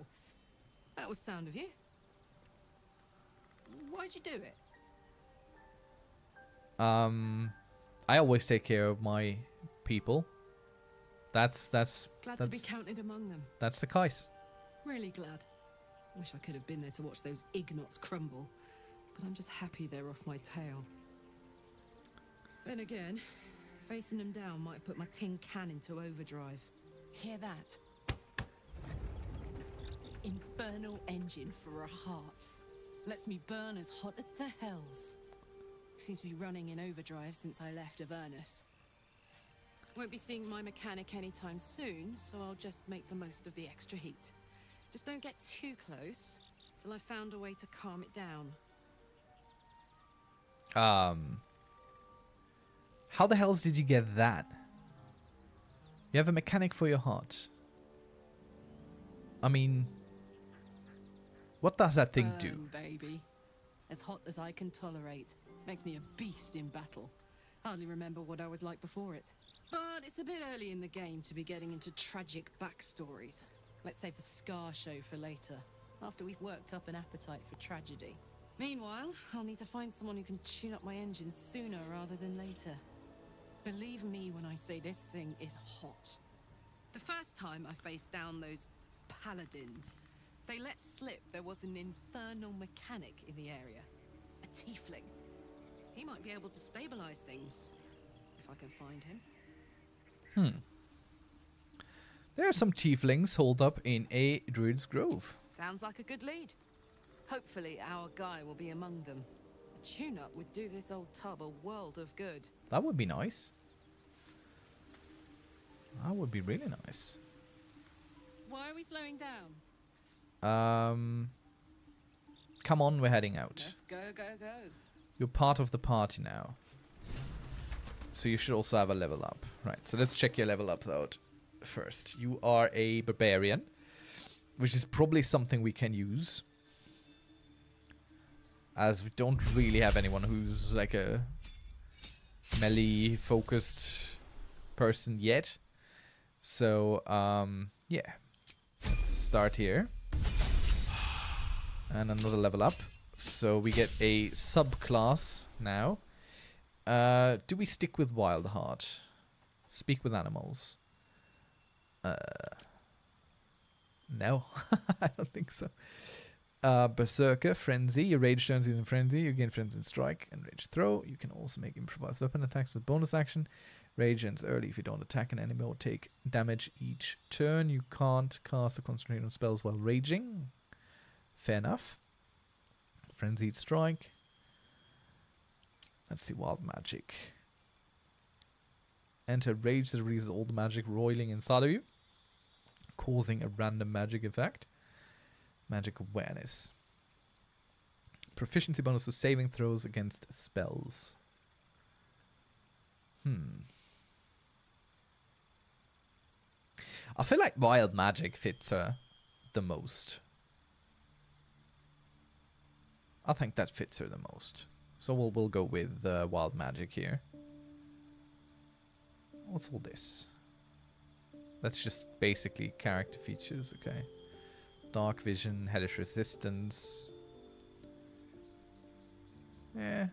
That was sound of you. Why'd you do it? I always take care of my people. That's Glad to be counted among them. that's the case. Really glad. Wish I could have been there to watch those Ignots crumble. But I'm just happy they're off my tail. Then again, facing them down might have put my tin can into overdrive. Hear that? Infernal engine for a heart. Lets me burn as hot as the hells. Seems to be running in overdrive since I left Avernus. Won't be seeing my mechanic anytime soon, so I'll just make the most of the extra heat. Just don't get too close till I've found a way to calm it down. How the hells did you get that? You have a mechanic for your heart. I mean, what does that thing do? Burn, baby. As hot as I can tolerate. Makes me a beast in battle. Hardly remember what I was like before it. But it's a bit early in the game to be getting into tragic backstories. Let's save the Scar show for later, after we've worked up an appetite for tragedy. Meanwhile, I'll need to find someone who can tune up my engine sooner rather than later. Believe me when I say this thing is hot. The first time I faced down those paladins, they let slip there was an infernal mechanic in the area. A tiefling. He might be able to stabilize things, if I can find him. There are some tieflings holed up in a druid's grove. Sounds like a good lead. Hopefully our guy will be among them. A tune-up would do this old tub a world of good. That would be nice. That would be really nice. Why are we slowing down? Come on, we're heading out. Let's go, go, go. You're part of the party now. So you should also have a level up. Right, so let's check your level ups out first. You are a barbarian, which is probably something we can use, as we don't really have anyone who's like a melee focused person yet. So yeah, let's start here and another level up, so we get a subclass now. Do we stick with Wild Heart? Speak with animals? No, I don't think so. Berserker, Frenzy. Your rage turns using Frenzy. You gain Frenzy and Strike and Rage Throw. You can also make improvised weapon attacks as a bonus action. Rage ends early if you don't attack an enemy or take damage each turn. You can't cast or concentrate on spells while raging. Fair enough. Frenzied Strike. Let's see, Wild Magic. Enter Rage that releases all the magic roiling inside of you, causing a random magic effect. Magic Awareness. Proficiency bonus to saving throws against spells. I feel like Wild Magic fits her the most. I think that fits her the most. So we'll go with Wild Magic here. What's all this? That's just basically character features, okay. Dark Vision, Hellish Resistance. Yeah.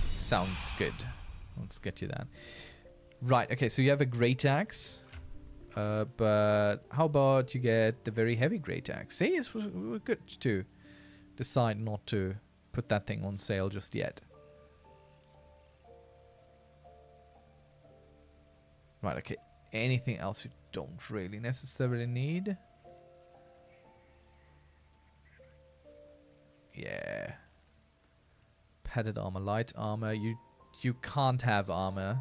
Sounds good. Let's get you that. Right, okay, so you have a Great Axe. But how about you get the very heavy Great Axe? See, it was good to decide not to put that thing on sale just yet. Right, okay. Anything else you don't really necessarily need? Yeah. Padded armor, light armor. You can't have armor.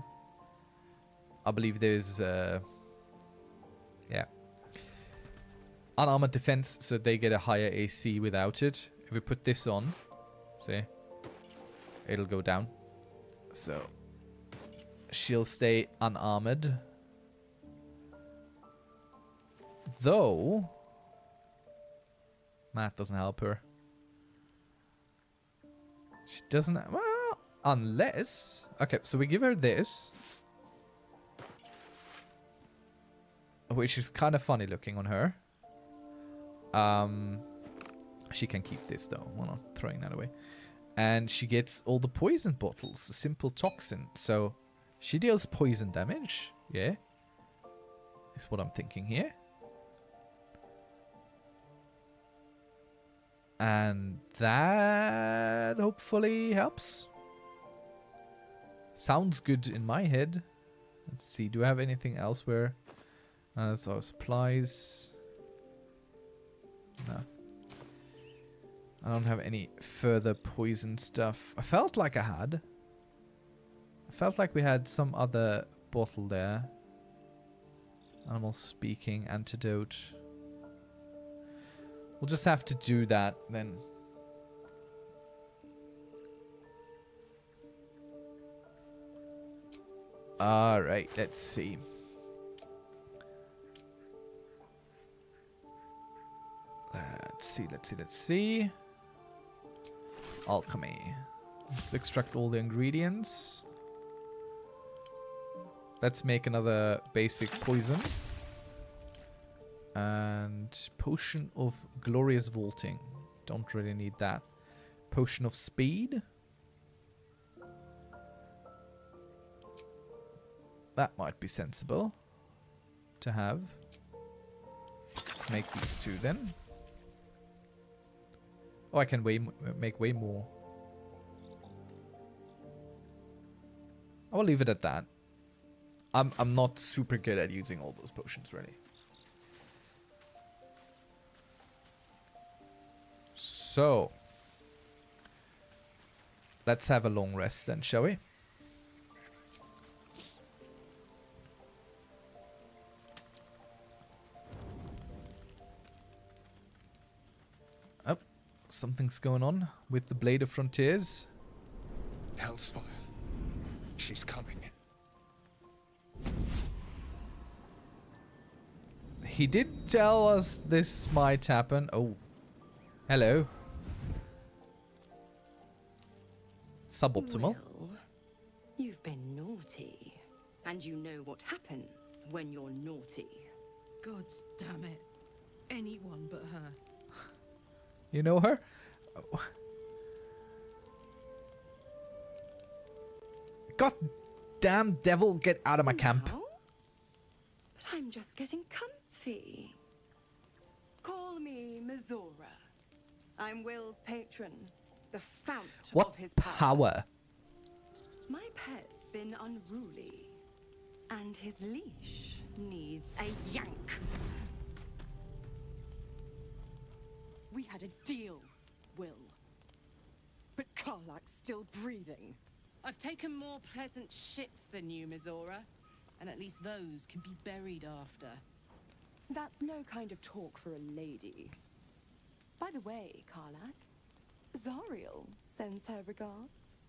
I believe there's yeah. Unarmored defense, so they get a higher AC without it. If we put this on, see, it'll go down. So she'll stay unarmored. Though Matt doesn't help her. She doesn't. Well, unless. Okay, so we give her this. Which is kind of funny looking on her. She can keep this though. We're not throwing that away. And she gets all the poison bottles. A simple toxin. So she deals poison damage. Yeah. Is what I'm thinking here. And that hopefully helps. Sounds good in my head. Let's see. Do I have anything else where... that's our supplies. No. I don't have any further poison stuff. I felt like I had. I felt like we had some other bottle there. Animal speaking, antidote. We'll just have to do that then. Alright, let's see. Let's see. Alchemy. Let's extract all the ingredients. Let's make another basic poison. And potion of glorious vaulting. Don't really need that. Potion of speed. That might be sensible to have. Let's make these two then. Oh, I can make way more. I will leave it at that. I'm not super good at using all those potions, really. So, let's have a long rest then, shall we? Oh, something's going on with the Blade of Frontiers. Hellfire. She's coming. He did tell us this might happen. Oh, hello. Suboptimal. Well, you've been naughty. And you know what happens when you're naughty. God damn it. Anyone but her. You know her? Oh. God damn devil, get out of my camp. No? But I'm just getting comfy. Call me Mizora. I'm Will's patron, the fount What of his power? My pet's been unruly, and his leash needs a yank. We had a deal, Will. But Karlak's still breathing. I've taken more pleasant shits than you, Mizora. And at least those can be buried after. That's no kind of talk for a lady. By the way, Karlak, Zariel sends her regards.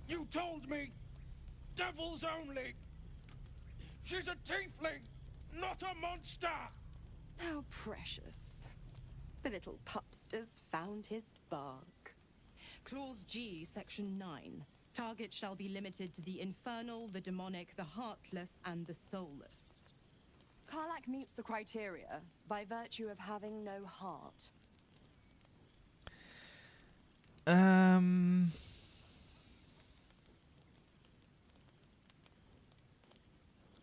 You told me devils only. She's a tiefling, not a monster. How precious. The little pupster's found his bark. Clause G, Section 9. Target shall be limited to the infernal, the demonic, the heartless, and the soulless. Karlak meets the criteria by virtue of having no heart.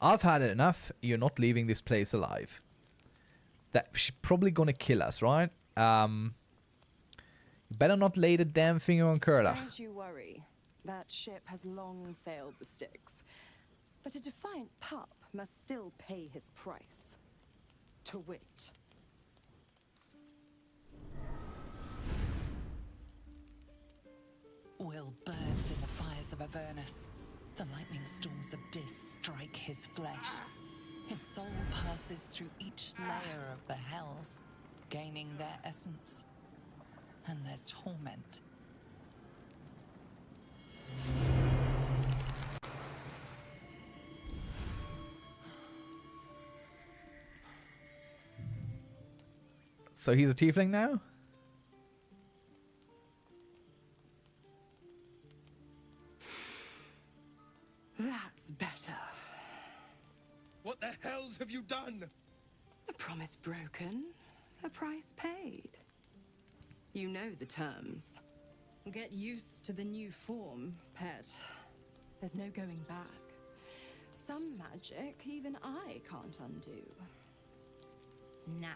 I've had it enough. You're not leaving this place alive. That she's probably gonna kill us, right? You better not lay the damn finger on Kurla. Don't you worry. That ship has long sailed the Styx. But a defiant pup must still pay his price. To wit. Will burns in the fires of Avernus. The lightning storms of Dis strike his flesh. His soul passes through each layer of the hells. gaining their essence and their torment. So he's a tiefling now? That's better. What the hells have you done? A promise broken, a price paid. You know the terms. Get used to the new form, pet. There's no going back. Some magic even I can't undo. Now,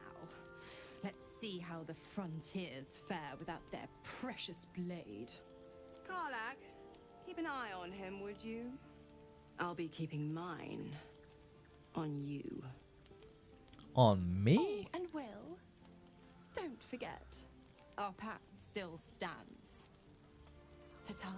let's see how the frontiers fare without their precious blade. Karlak, keep an eye on him, would you? I'll be keeping mine on you. On me? Oh, and Will, don't forget, our pact still stands. Ta-ta.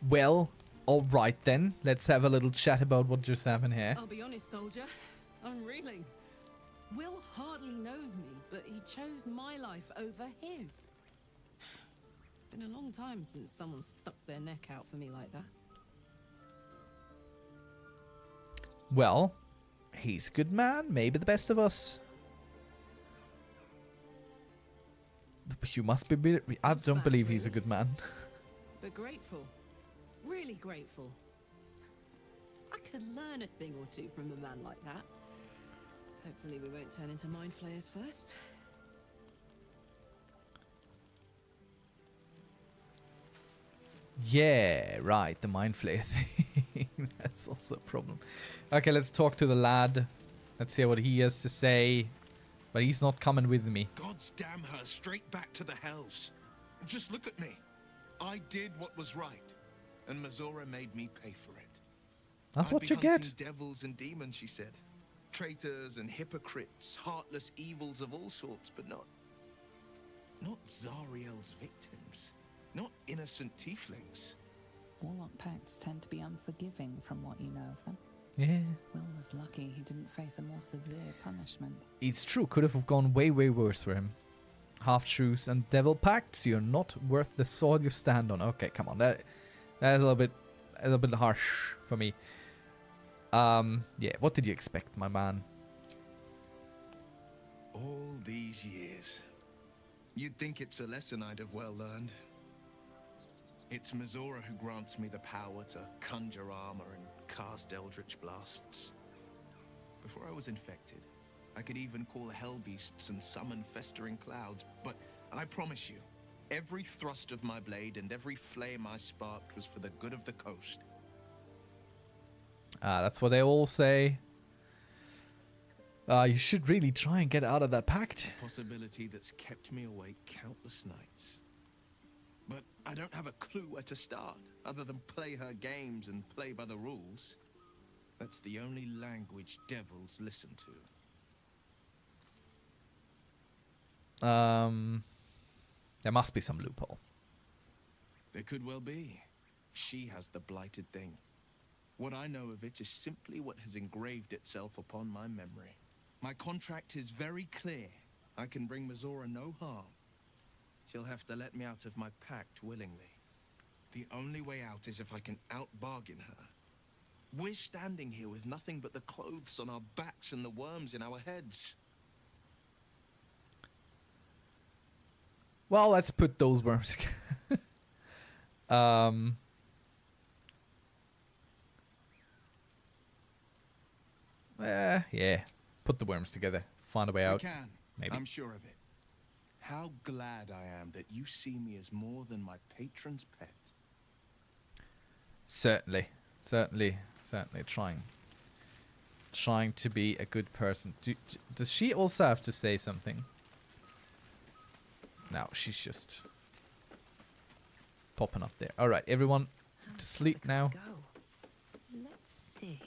Well, alright then. Let's have a little chat about what just happened here. I'll be honest, soldier. I'm reeling. Will hardly knows me, but he chose my life over his. Been a long time since someone stuck their neck out for me like that. Well, he's a good man. Maybe the best of us. But you must be... I don't believe he's a good man. But grateful. Really grateful. I could learn a thing or two from a man like that. Hopefully we won't turn into mind flayers first. Yeah, right. The mind flayer thing. That's also a problem. Okay, let's talk to the lad. Let's hear what he has to say. But he's not coming with me. God's damn her, straight back to the hells. Just look at me. I did what was right, and Mazora made me pay for it. That's I'd what be you hunting get. devils and demons, she said. Traitors and hypocrites, heartless evils of all sorts, but not Zariel's victims. Not innocent tieflings. Warlock pacts tend to be unforgiving from what you know of them. Yeah. Will was lucky he didn't face a more severe punishment. It's true. Could have gone way, way worse for him. Half-truths and devil pacts. You're not worth the sword you stand on. Okay, come on. That's a little bit harsh for me. Yeah. What did you expect, my man? All these years. You'd think it's a lesson I'd have well learned. It's Mazora who grants me the power to conjure armor and cast eldritch blasts. Before I was infected, I could even call hell beasts and summon festering clouds, but I promise you, every thrust of my blade and every flame I sparked was for the good of the coast. That's what they all say. You should really try and get out of that pact. Possibility that's kept me awake countless nights. But I don't have a clue where to start, other than play her games and play by the rules. That's the only language devils listen to. There must be some loophole. There could well be. She has the blighted thing. What I know of it is simply what has engraved itself upon my memory. My contract is very clear. I can bring Mazora no harm. She'll have to let me out of my pact willingly. The only way out is if I can out-bargain her. We're standing here with nothing but the clothes on our backs and the worms in our heads. Well, let's put those worms. Yeah. Put the worms together. Find a way out. We can. Maybe. I'm sure of it. How glad I am that you see me as more than my patron's pet. Certainly. Trying to be a good person. Does she also have to say something? No, she's just popping up there. All right, everyone to sleep now. Go. Let's see.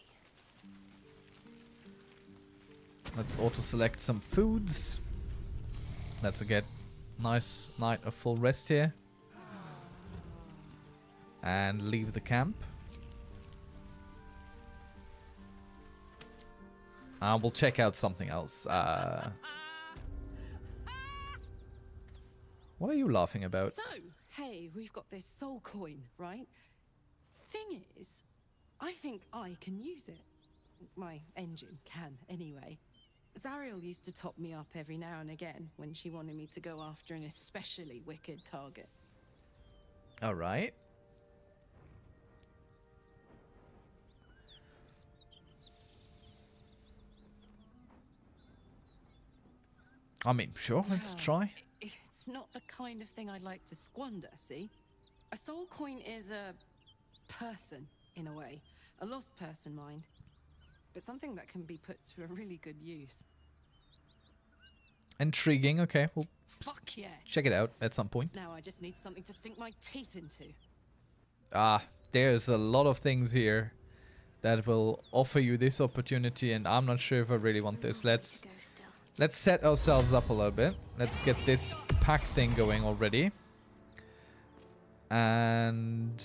Let's auto-select some foods. Let's get nice night of full rest here. And leave the camp. We'll check out something else. What are you laughing about? So, hey, we've got this soul coin, right? Thing is, I think I can use it. My engine can, anyway. Zariel used to top me up every now and again when she wanted me to go after an especially wicked target. All right. I mean, sure, let's try. It's not the kind of thing I'd like to squander, see? A soul coin is a person, in a way. A lost person, mind. But something that can be put to a really good use. Intriguing. Okay, we'll Fuck yes. check it out at some point. Now I just need something to sink my teeth into. There's a lot of things here that will offer you this opportunity, and I'm not sure if I really want this. Let's set ourselves up a little bit. Let's get this pack thing going already. And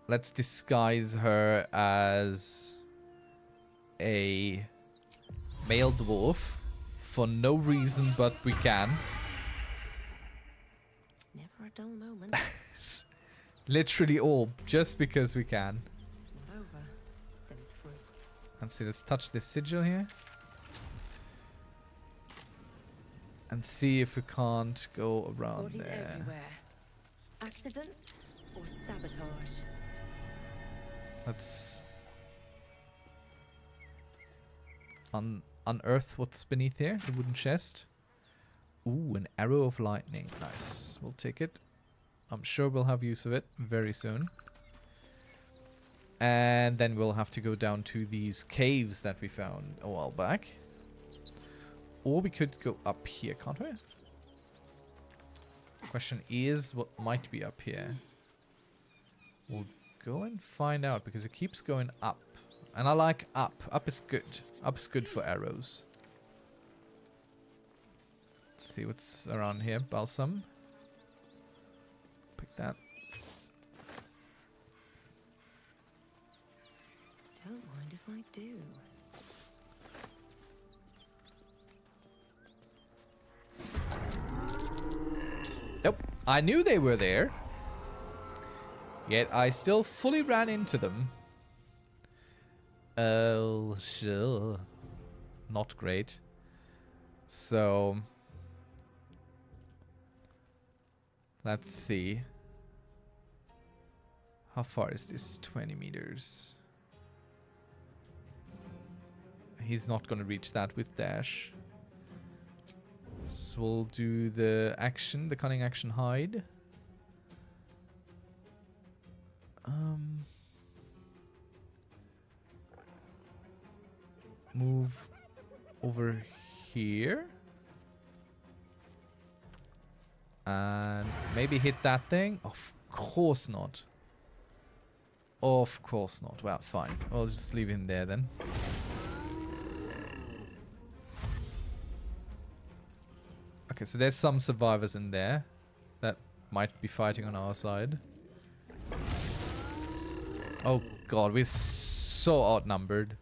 let's disguise her as a male dwarf for no reason but we can. Never a dull moment. Literally all, just because we can. Not over, then through. Let's see, let's touch this sigil here. And see if we can't go around Bodies there. everywhere. Accident or sabotage? Let's unearth what's beneath here. The wooden chest. Ooh, an arrow of lightning. Nice. We'll take it. I'm sure we'll have use of it very soon. And then we'll have to go down to these caves that we found a while back. Or we could go up here, can't we? Question is, what might be up here? We'll go and find out, because it keeps going up. And I like up. Up is good. Up is good for arrows. Let's see what's around here. Balsam. Pick that. Don't mind if I do. Nope. I knew they were there. Yet I still fully ran into them. Oh, sure. Not great. So let's see. How far is this? 20 meters. He's not going to reach that with dash. So we'll do the action, the cunning action hide. Move over here. And maybe hit that thing. Of course not. Of course not. Well, fine. I'll just leave him there then. Okay, so there's some survivors in there that might be fighting on our side. Oh god, we're so outnumbered.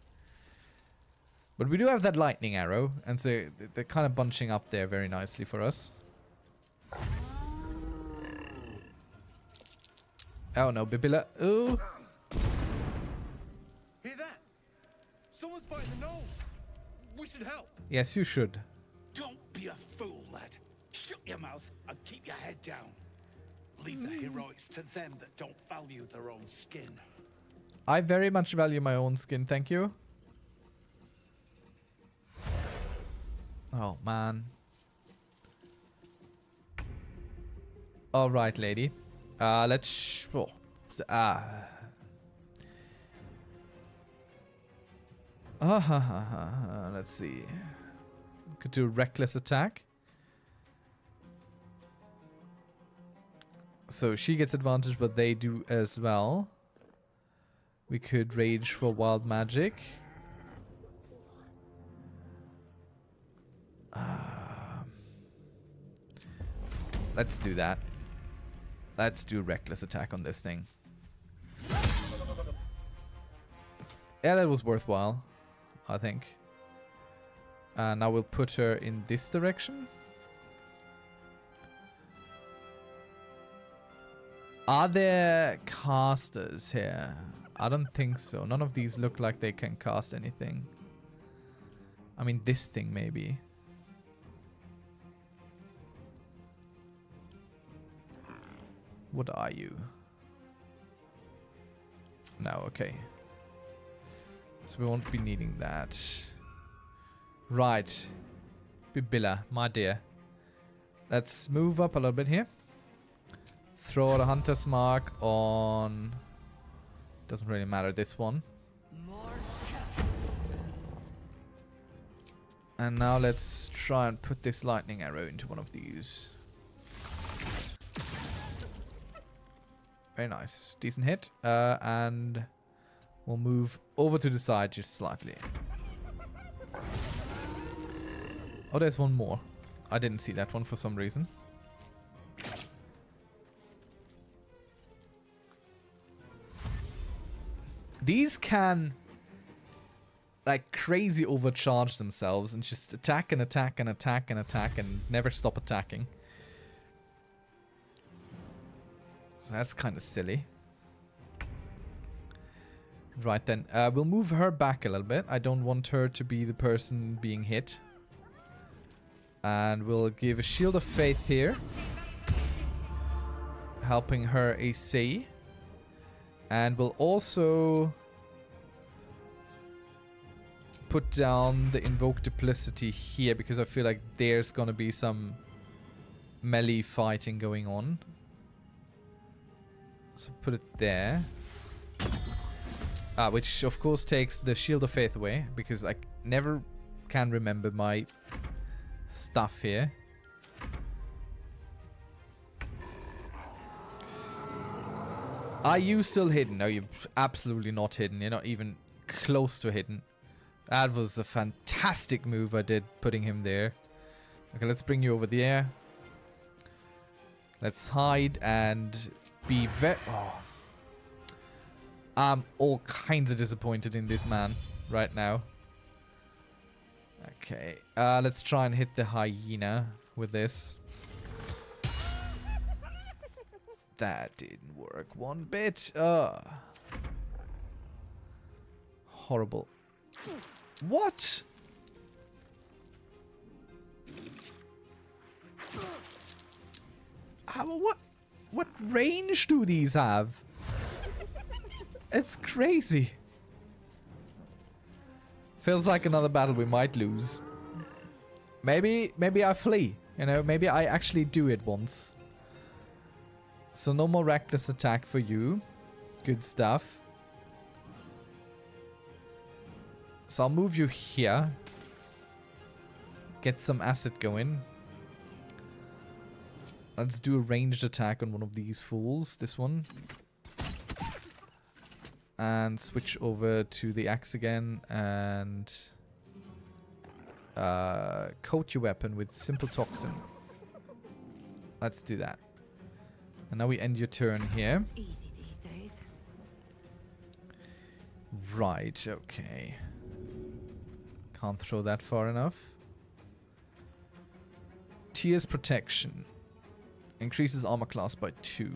But we do have that lightning arrow, and so they're kind of bunching up there very nicely for us. Oh no, Bibila. Ooh. Hear that? Someone's fighting the gnolls. We should help. Yes, you should. Don't be a fool, lad. Shut your mouth and keep your head down. Leave the heroics to them that don't value their own skin. I very much value my own skin, thank you. Oh, man. Alright, lady. Let's... let's see. Could do a reckless attack. So she gets advantage, but they do as well. We could rage for wild magic. Let's do that. Let's do reckless attack on this thing. Yeah, that was worthwhile, I think. Now we'll put her in this direction. Are there casters here? I don't think so. None of these look like they can cast anything. I mean, this thing maybe. What are you? No, okay. So we won't be needing that. Right. Bibilla, my dear. Let's move up a little bit here. Throw the hunter's mark on... Doesn't really matter, this one. And now let's try and put this lightning arrow into one of these. Very nice. Decent hit. And we'll move over to the side just slightly. Oh, there's one more. I didn't see that one for some reason. These can like crazy overcharge themselves and just attack and attack and attack and attack and never stop attacking. So that's kind of silly. Right then, we'll move her back a little bit. I don't want her to be the person being hit. And we'll give a Shield of Faith here. Helping her AC. And we'll also put down the Invoke Duplicity here because I feel like there's gonna be some melee fighting going on. So put it there. Which of course takes the Shield of Faith away because I never can remember my stuff here. Are you still hidden? No, you're absolutely not hidden. You're not even close to hidden. That was a fantastic move I did, putting him there. Okay, let's bring you over there. Let's hide and be very... Oh. I'm all kinds of disappointed in this man right now. Okay, let's try and hit the hyena with this. That didn't work one bit. Horrible. What? What range do these have? It's crazy. Feels like another battle we might lose. Maybe I flee. You know, maybe I actually do it once. So no more reckless attack for you. Good stuff. So I'll move you here. Get some acid going. Let's do a ranged attack on one of these fools. This one. And switch over to the axe again. And coat your weapon with simple toxin. Let's do that. And now we end your turn here. It's easy these days. Right, okay. Can't throw that far enough. Tears Protection. Increases armor class by 2.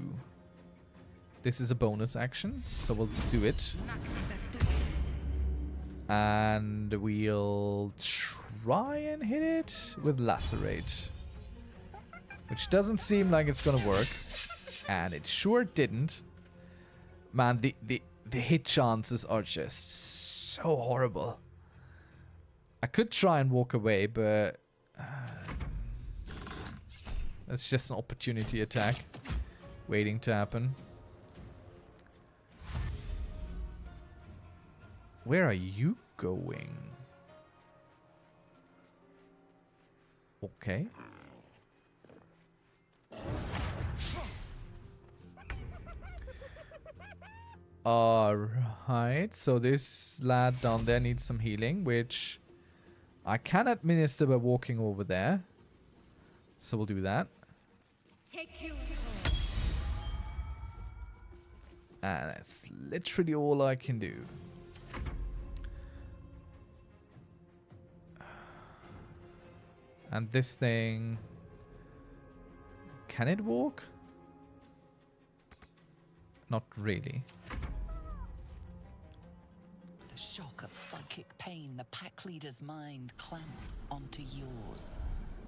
This is a bonus action, so we'll do it. And we'll try and hit it with Lacerate. Which doesn't seem like it's gonna work. And it sure didn't. Man, the hit chances are just so horrible. I could try and walk away, but that's just an opportunity attack waiting to happen. Where are you going? Okay. Alright, so this lad down there needs some healing, which I can administer by walking over there. So we'll do that. Take you. And that's literally all I can do. And this thing... Can it walk? Not really. The shock of psychic pain, the pack leader's mind clamps onto yours.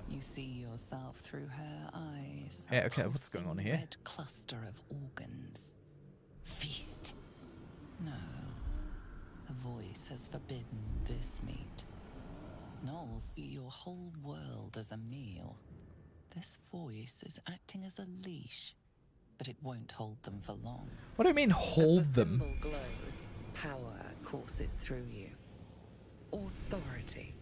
You see yourself through her eyes. Yeah, okay, what's going on here? Red cluster of organs. Feast. No. The voice has forbidden this meat. Gnolls see your whole world as a meal. This voice is acting as a leash, but it won't hold them for long. What do you mean, hold them? The symbol glows, power courses through you. Authority.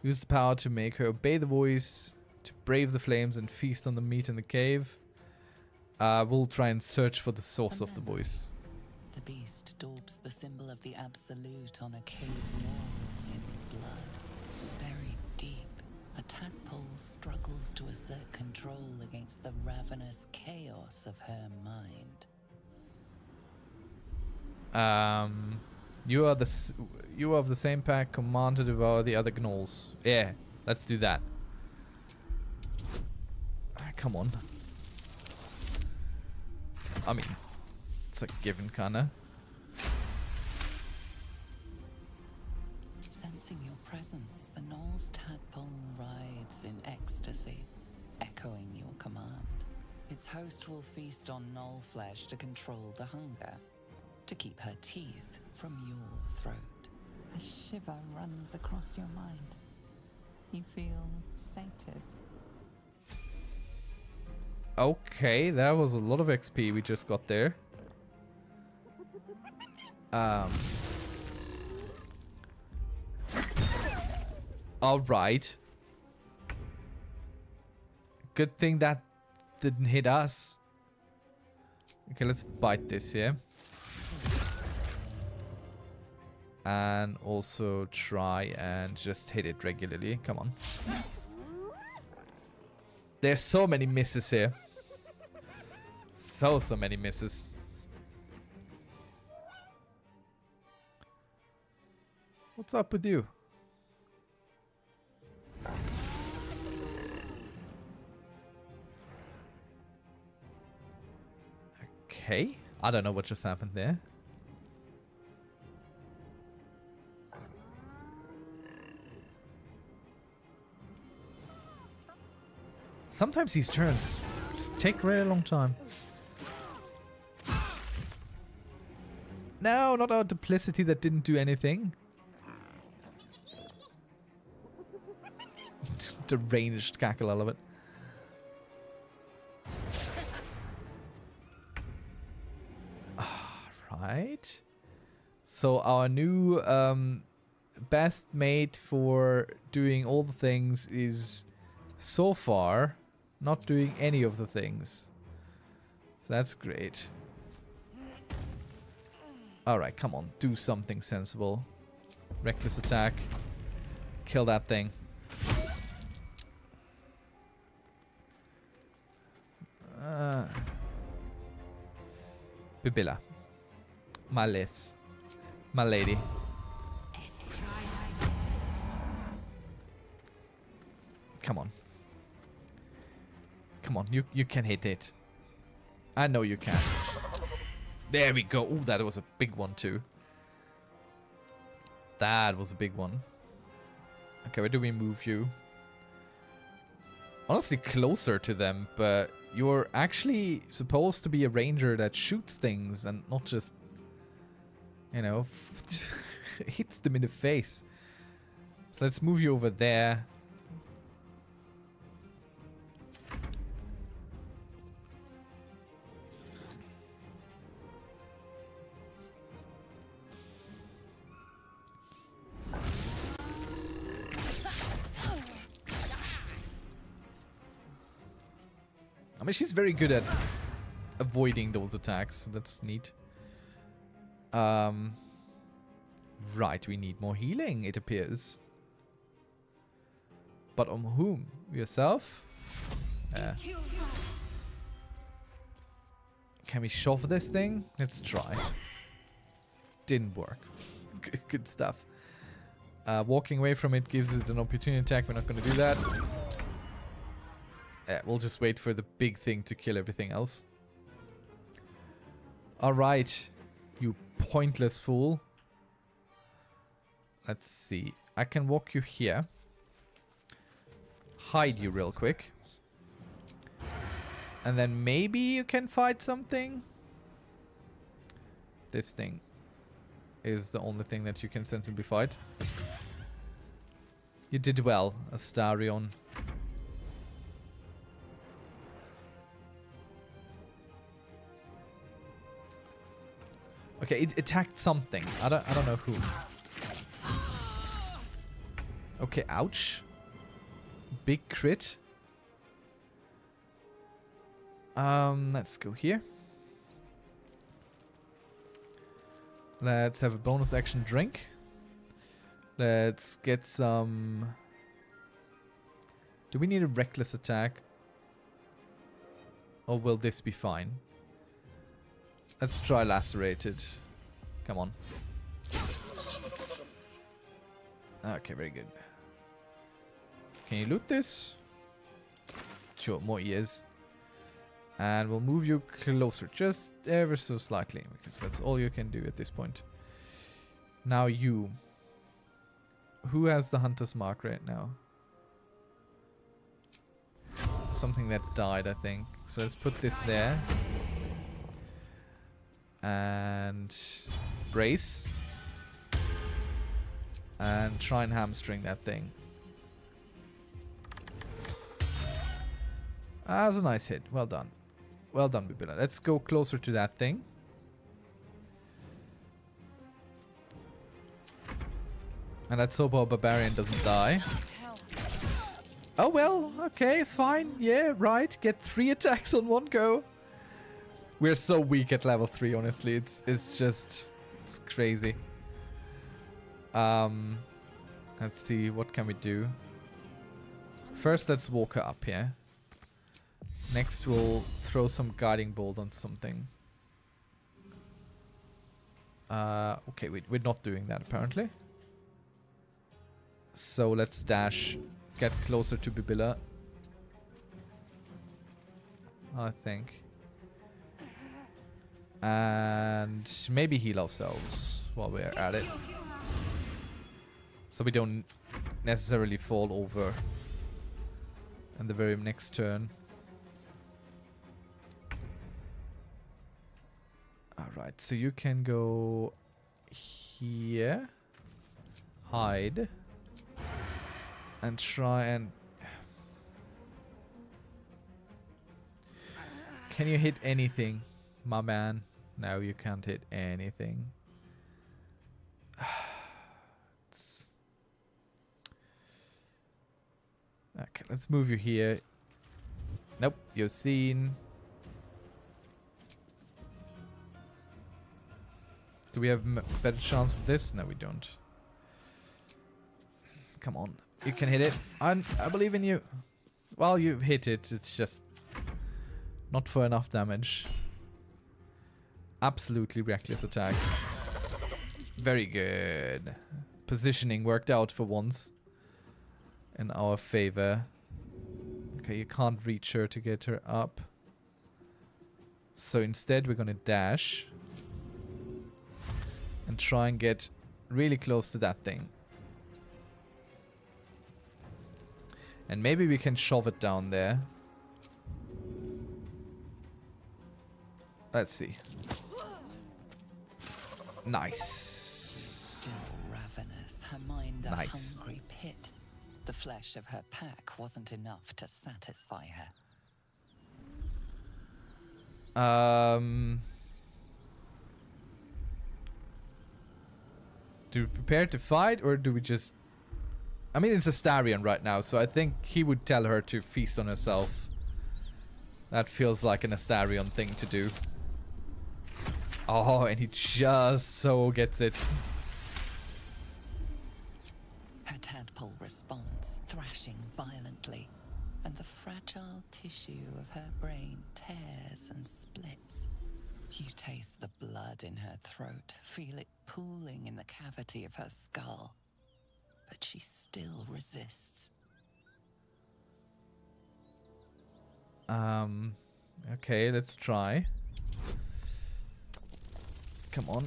Use the power to make her obey the voice, to brave the flames and feast on the meat in the cave. We'll try and search for the source of the voice. The beast daubs the symbol of the absolute on a cave wall in blood. Buried deep, a tadpole struggles to assert control against the ravenous chaos of her mind. You are of the same pack. Command to devour the other gnolls. Yeah, let's do that. Come on. I mean, it's a given, kinda. Sensing your presence, the Gnoll's tadpole rides in ecstasy, echoing your command. Its host will feast on Gnoll flesh to control the hunger, to keep her teeth from your throat. A shiver runs across your mind. You feel sated. Okay, that was a lot of XP we just got there. Alright. Good thing that didn't hit us. Okay, let's bite this here. And also try and just hit it regularly. Come on. There's so many misses here. So many misses. What's up with you? Okay. I don't know what just happened there. Sometimes these turns just take a really long time. No, not our duplicity that didn't do anything. Deranged cackle, I love it. Right. So our new best mate for doing all the things is so far not doing any of the things. So that's great. Alright, come on. Do something sensible. Reckless attack. Kill that thing. Bibilla. My Liz. My lady. Come on. Come on, you can hit it. I know you can. There we go. Ooh, that was a big one too. That was a big one. Okay, where do we move you? Honestly, closer to them, but you're actually supposed to be a ranger that shoots things and not just, you know, hits them in the face. So let's move you over there. I mean, she's very good at avoiding those attacks, so that's neat. Right, we need more healing, it appears. But on whom? Yourself? Can we shove this thing? Let's try. Didn't work. Good stuff. Walking away from it gives it an opportunity attack. We're not going to do that. We'll just wait for the big thing to kill everything else. Alright, you pointless fool. Let's see. I can walk you here. Hide you real quick. And then maybe you can fight something. This thing is the only thing that you can sensibly fight. You did well, Astarion. Okay, it attacked something. I don't know who. Okay, ouch. Big crit. Let's go here. Let's have a bonus action drink. Let's get some... Do we need a reckless attack? Or will this be fine? Let's try lacerated. Come on. Okay, very good. Can you loot this? Sure, more ears. And we'll move you closer, just ever so slightly, because that's all you can do at this point. Now you. Who has the hunter's mark right now? Something that died, I think. So let's put this there. And brace. And try and hamstring that thing. Ah, that's a nice hit. Well done. Well done, Bibilla. Let's go closer to that thing. And let's hope our barbarian doesn't die. Oh well, okay, fine. Yeah, right. Get 3 attacks on one go. We're so weak at level 3, honestly. It's just... It's crazy. Let's see, what can we do? First, let's walk her up here. Next, we'll throw some guiding bolt on something. Okay, we're not doing that, apparently. So let's dash, get closer to Bibilla. I think. And maybe heal ourselves while we're at it. So we don't necessarily fall over in the very next turn. Alright, so you can go here. Hide. And try and... Can you hit anything, my man? No, you can't hit anything. Okay, let's move you here. Nope, you're seen. Do we have a better chance of this? No, we don't. Come on. You can hit it. I believe in you. Well, you've hit it. It's just not for enough damage. Absolutely reckless attack. Very good. Positioning worked out for once. In our favor. Okay, you can't reach her to get her up. So instead we're gonna dash. And try and get really close to that thing. And maybe we can shove it down there. Let's see. Nice. Still ravenous, her mind a hungry pit. The flesh of her pack wasn't enough to satisfy her. Do we prepare to fight, or do we just... I mean, it's Astarion right now, so I think he would tell her to feast on herself. That feels like an Astarion thing to do. Oh, and he just so gets it. Her tadpole responds, thrashing violently, and the fragile tissue of her brain tears and splits. You taste the blood in her throat, feel it pooling in the cavity of her skull. but she still resists. Okay, let's try. Come on,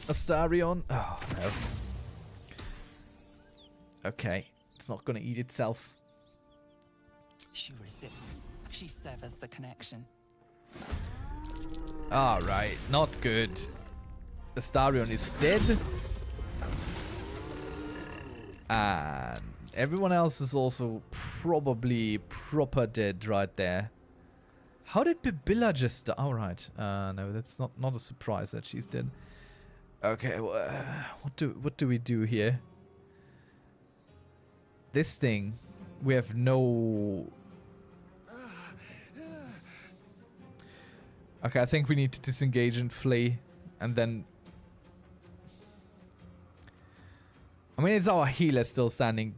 Astarion. Oh, no. Okay, it's not gonna eat itself. She resists. She severs the connection. Alright, not good. Astarion is dead. And everyone else is also probably proper dead right there. How did Bibilla just die? Alright, no, that's not a surprise that she's dead. Okay, what do we do here? This thing, we have no... Okay, I think we need to disengage and flee, and then... I mean, it's our healer still standing.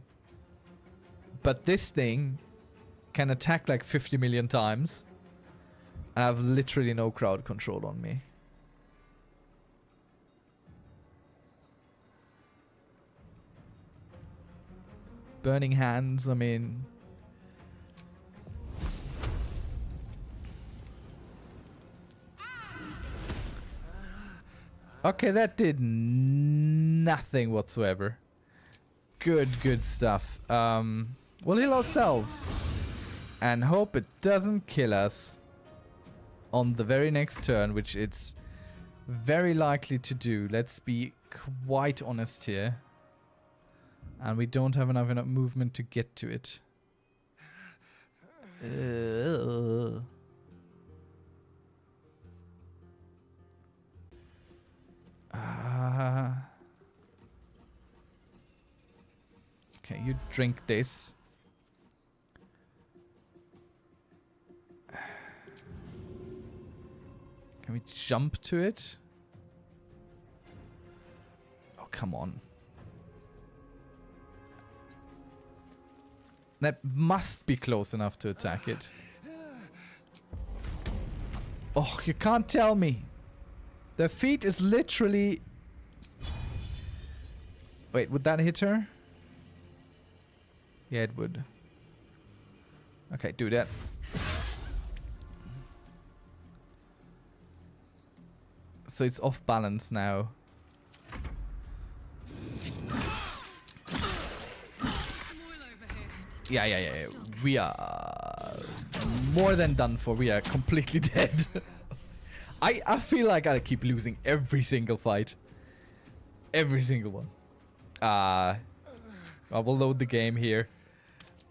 But this thing can attack like 50 million times. And I have literally no crowd control on me. Burning hands, I mean... Okay, that did nothing whatsoever. Good stuff. We'll heal ourselves. And hope it doesn't kill us on the very next turn, which it's very likely to do. Let's be quite honest here. And we don't have enough movement to get to it. Okay, you drink this. Can we jump to it? Oh, come on. That must be close enough to attack it. Oh, you can't tell me. The feet is literally... Wait, would that hit her? Yeah, it would. Okay, do that. So it's off balance now. Yeah. We are more than done for. We are completely dead. I feel like I keep losing every single fight. Every single one. I will load the game here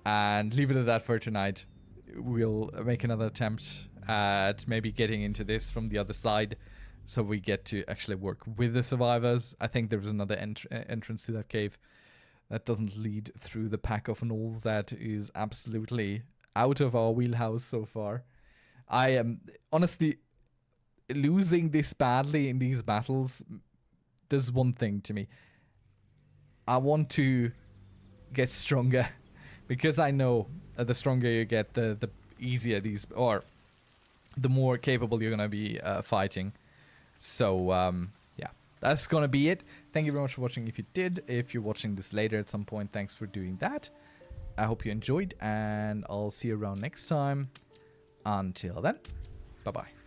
and leave it at that for tonight. We'll make another attempt at maybe getting into this from the other side, so we get to actually work with the survivors. I think there's another entrance to that cave that doesn't lead through the pack of gnolls. That is absolutely out of our wheelhouse so far. I am honestly losing this badly in these battles. There's one thing to me. I want to get stronger, because I know the stronger you get, the easier these, or the more capable you're gonna be fighting. So yeah, that's gonna be it. Thank you very much for watching. If you did, if you're watching this later at some point, thanks for doing that. I hope you enjoyed, and I'll see you around next time. Until then, bye bye.